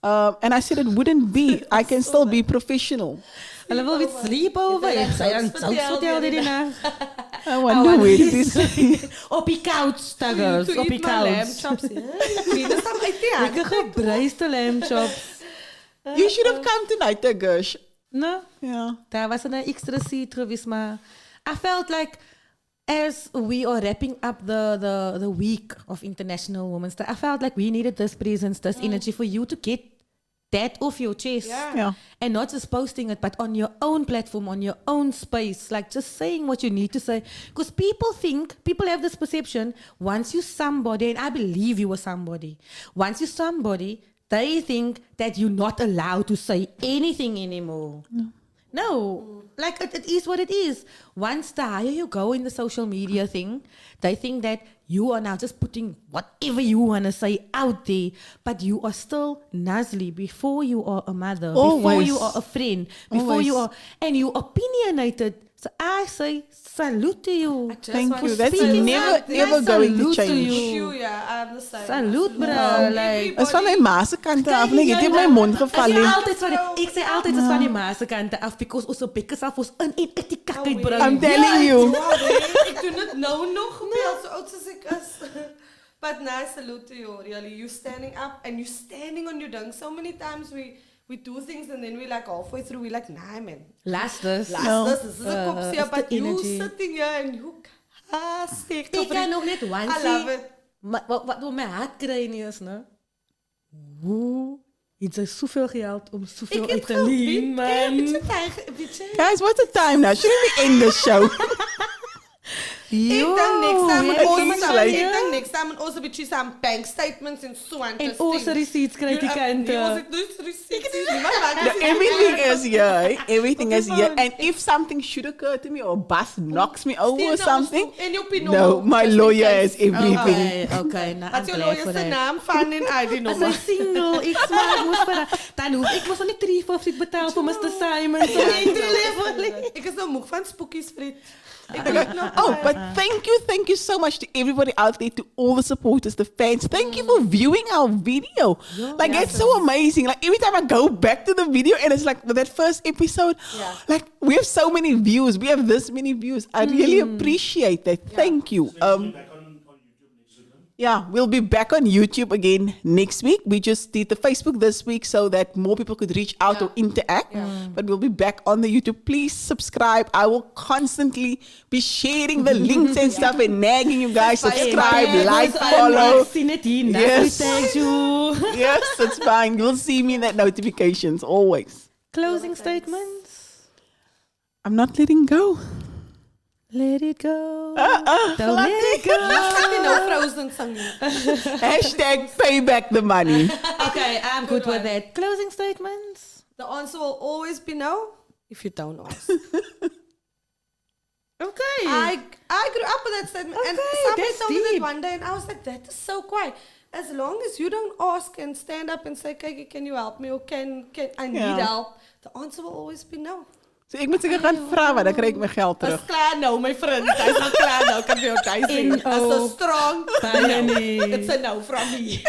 And I said it wouldn't be. I can still be professional. Hulle wil weer sleepover. Ja, En sy aan sout sout vertel vertel dit die na. I wonder where it is. Op die couch, stuggers. To Op die eat my lamb couch. chops. Venus aan uit die hand. Lekker gebruiste lamb chops. You should have come tonight, Gush. No, Yeah. daar was een extra seat geweest, maar I felt like as we are wrapping up the week of International Women's Day, I felt like we needed this presence, this energy for you to get that off your chest. Yeah. And not just posting it, but on your own platform, on your own space, like just saying what you need to say. Because people have this perception, once you're somebody, and I believe you were somebody, once you're somebody, they think that you're not allowed to say anything anymore. No, like it is what it is. Once the higher you go in the social media thing, they think that you are now just putting whatever you want to say out there, but you are still Nazli before you are a mother, before Always. you are a friend, before you are, and you opinionated. So I say salute to you. Thank want you. to That's speak never out. ever Yes, going to salute to change. you. Yeah, I'm the same. Salute, bro. Like, Is van my ma se kant af, nee, jy het my mond Ek geval. sê nie. altyd van die, ek sê altyd is van die ma se kante af, because ons op bekke self ons in en uit die kak uit bring. I'm telling you. Ik doe het nou nog, zo oud als ik is. But nice salute to you, really. You standing up and you standing on your dung. So many times we do things and then we like halfway through, we like, nah man. Last this. This is a kopsie, it's but the you energy. sitting here and you stick. Ek kan nog net I one love it. wat op my hart kry nie is, né? Hoe het sy soveel geld om soveel uit te leen, man? Guys, what's the time now? Shouldn't we end the show? Ik denk next time het ons is saam, like- ek denk next time ons 'n bietjie saam bank statements en so aan te En ons receipts kry die kante. Nee, ons het dus receipts. Everything is here. Everything is here. And if something should occur to me or a bus knocks me over or something, En jou pino. no, my lawyer has everything. Okay, nou Wat I'm jou glad lawyer for se that. naam van en ID As hy nommer. single, ek smaak moes vir haar. Dan hoef ek mos nog nie 350 betaal vir Mr. Simon se entry level. Ek is nou moeg van spookies, vriend. Oh, but thank you so much to everybody out there, to all the supporters, the fans. Thank you for viewing our video. Like, it's so amazing. Like, every time I go back to the video and it's like that first episode, like, we have so many views. We have this many views. I really appreciate that. Thank you. Yeah, we'll be back on YouTube again next week. We just did the Facebook this week so that more people could reach out or interact. But we'll be back on the YouTube. Please subscribe. I will constantly be sharing the links and stuff and nagging you guys. Subscribe, like, follow. Ek sien dit hier. Yes. Thank you. Yes, it's fine. You'll see me in that notifications always. Closing statements. I'm not letting go. Let it go. Don't let it go. Ek het nou Frozen sang nie. Hashtag pay back the money. Okay, I'm good with that. Closing statements. The answer will always be no if you don't ask. Okay. I grew up with that statement, and Okay, somebody that's told me that deep. one day, and I was like, "That is so quiet." As long as you don't ask and stand up and say, "Kijk, can you help me?" or "Can I need Yeah. help?" The answer will always be no. So ek moet seker gaan vra wat dan kry ek my geld Is terug. klaar nou, my friend. Hy's al klaar nou. Kan jy ook hy sing? En, As so oh, strong. baie No. nie. It's a no from me.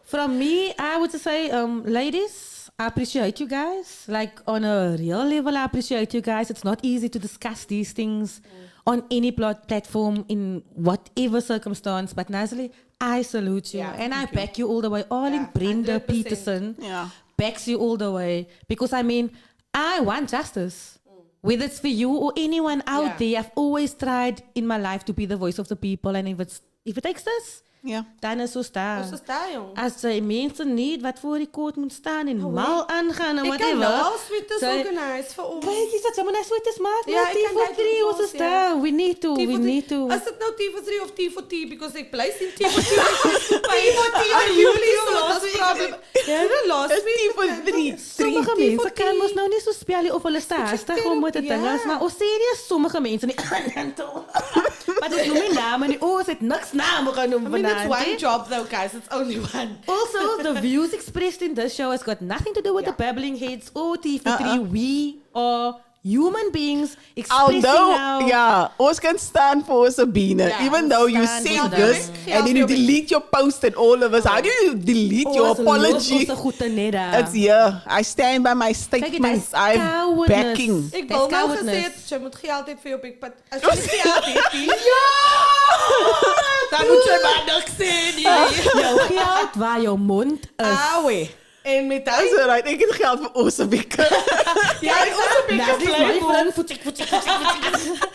From me, I would say, ladies, I appreciate you guys. Like, on a real level, I appreciate you guys. It's not easy to discuss these things on any platform in whatever circumstance. But Nazli, I salute you. Yeah, and I back you all the way. All in Yeah, Brenda 100%. Peterson Yeah. backs you all the way. Because, I mean, I want justice. Whether it's for you or anyone out Yeah. there, I've always tried in my life to be the voice of the people. And if it takes this, Ja. dan is ons daar. Ons is daar, jong. As jy mense niet wat voor die court moet staan en mal aangaan en Ek kan whatever. nou al sweetes Sy- organise vir ons. Weet jy dat sommer net sweetes maak? Ja, Ja, ek Tea kan for dit Three, doen ons is ons, ja. daar. We need to. Tea We for need tea. to. Is dit nou Tea for 3 of Tea for Tea? Because ek bly sien Tea for Tea. Tea for Tea on YouTube, so that's the problem. Ja, nou last Dis week. Tea for 3. Sommige Tea mense for kan tea. ons nou nie so spel nie of hulle sta hastig om met 'n ding Ja. is, maar ons sê nie sommige mense nie. Maar dit noem nie name nie. Ons het niks name genoem I mean, it's vanaand. one hè. job though, guys. It's only one. Also, the views expressed in this show has got nothing to do with the babbling heads or TV3. We are human beings expressing Although, our... yeah, ons can stand for Sabine. Yeah, even though you stand say for this them. and then you delete your post and all of us. How do you delete your apology? Ons goed net daar. It's yeah. I stand by my statements. I'm cowardness. backing. Ik That's wil nou cowardness. gezegd, je moet geld hebben voor je pikpad. Als je niet geld hebt, dan moet je maar niks zien. Jou geld waar jou mond is. Auwe. En met That's dat, alright. Ik heb geld voor Osabika. ja, ik ook een That's beetje my flame. friend. Voetik, voetik, voetik, voetik.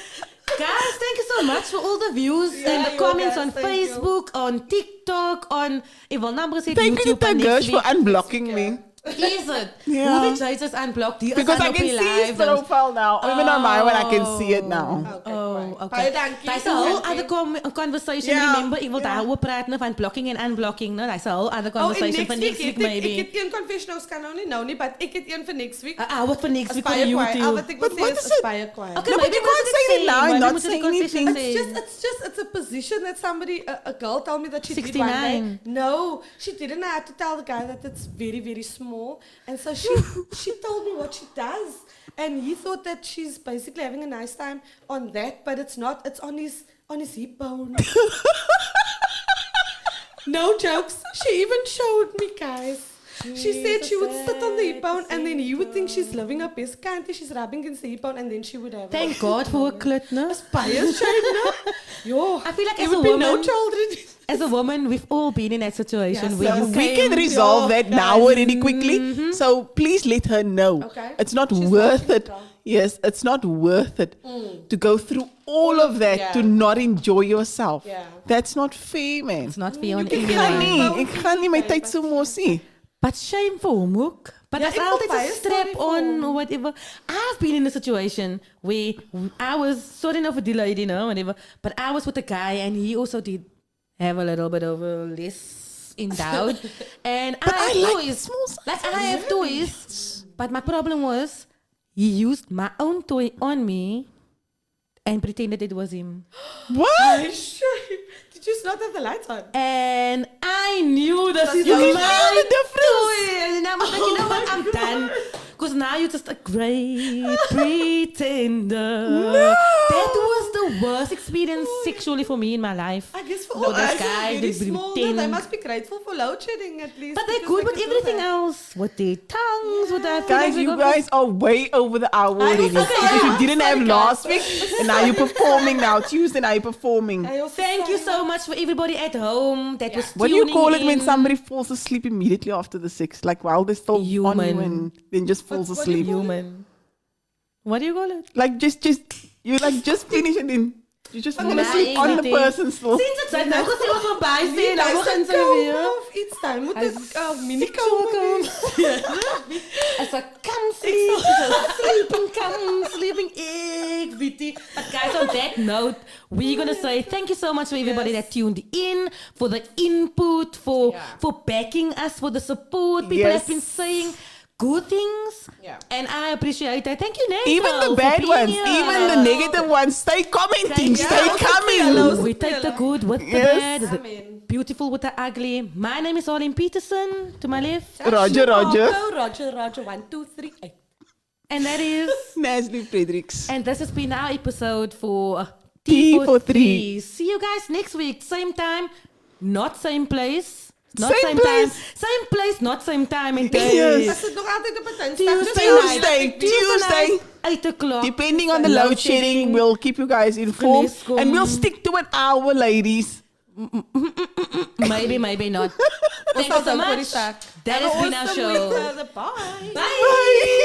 Guys, thank you so much for all the views and the you comments guys, on thank Facebook, on TikTok, on... Ik wil numbers Thank you to YouTube en Tagush for Netflix. unblocking me. Is it? Yeah. Hoeveel Jay just unblocked? Die is Because I aan op can die see his live en- profile now. Even on my one, I can see it now. Okay, Oh, right. okay. Baie dankie. That's a whole other conversation. Yeah. Remember, ek wil daaroor praat nou, van blocking en unblocking. No? That's a whole other Oh, en conversation for next next week week, het maybe. ek het een confession, ons kan nou nie, but ek het een vir next week. What for next Is week for baie you kwaai. Al too? wat ek wil But sê what is is it? baie kwaai. Okay, No, but maybe you can't moet ek say it now and maybe not moet ek say die confession anything. say. It's a position that somebody, a girl told me that she did 69. one day. No, she didn't have to tell the guy that it's very, very small. And so she told me what she does. And he thought that she's basically having a nice time on that, but it's not. It's on his hip bone. No jokes. She even showed me, guys. She said she would sit on the hip bone and then he would think she's living her best. Can't she's rubbing against the hip bone and then she would have Thank God for a clit, no? bias shame, no? Yo, I feel like there as a would be no woman, children. as a woman, we've all been in that situation Yes, where so you We came- can resolve that now guys. already quickly. So please let her know. Okay. It's not She's worth watching it. it now. Yes, it's not worth it to go through all of that yeah. to not enjoy yourself. Yeah. That's not fair, man. It's not fair on can Ek gaan anyone. nie, ek gaan nie my tyd so mos nie. But shame for hom ook. But Ja, there's ek wil altijd baie a strap sorry vir on hom. or whatever. I've been in a situation where I was, sorry now for the lady, you know, whatever, but I was with a guy and he also did have a little bit of a less endowed. And I have I like toys. small size. Like I have toys. But my problem was he used my own toy on me and pretended it was him. What? Shame. Did you not have the lights on? And I knew this is You can my feel the difference. toy. And I was like, you know what, I'm done. Because now you're just a great pretender. That was the worst experience sexually for me in my life. I guess for No, all this eyes guy, are very the small. No, pretend- they must be grateful for load shedding at least. But they're because good they with can do everything that. else. With their tongues, with their Guys, feelings, you with- guys are way over the hour already. also sorry. Because you didn't have Sorry, last guys. week and now you're performing now. Tuesday now you're performing. I also Thank you sorry. so much for everybody at home that was What do you tuning call it when in. somebody falls asleep immediately after the sex? Like while they're still on you Human. and then just falls what do you asleep. call Human. What do you call it? Like just you like just finish and then you just fall Nah, asleep on the anything. person still. Sinds het zijn nou gesê ons wil by Nee, sê, nou nou begin is sy het weer. komen of iets dan. Moet Hy het is mini komen. As a come sleep, sleeping egg, Viti. But guys, on that note, we're gonna say thank you so much for everybody that tuned in, for the input, for backing us, for the support. People Yes. have been saying good things, Yeah. and I appreciate that. Thank you, Nathan. Even the for bad being ones, here. even the negative ones, stay commenting, Yeah. stay coming. We take the good with the Yes. bad, the Amen. beautiful with the ugly. My name is Arlene Peterson. To my left. Roger. Roger. 1, 2, 3, 8. And that is, Nasli Fredericks. and this has been our episode for Tea for Three. See you guys next week, same time, not same place. Not Same same place. time, same place, not same time and day. Yes. Is het nog altijd op het Tuesday. 8 o'clock. Depending on the load shedding, we'll keep you guys informed. Geneskom. And we'll stick to an hour, ladies. Maybe not. Thank you so much. That has been our show. Bye. Bye. Bye.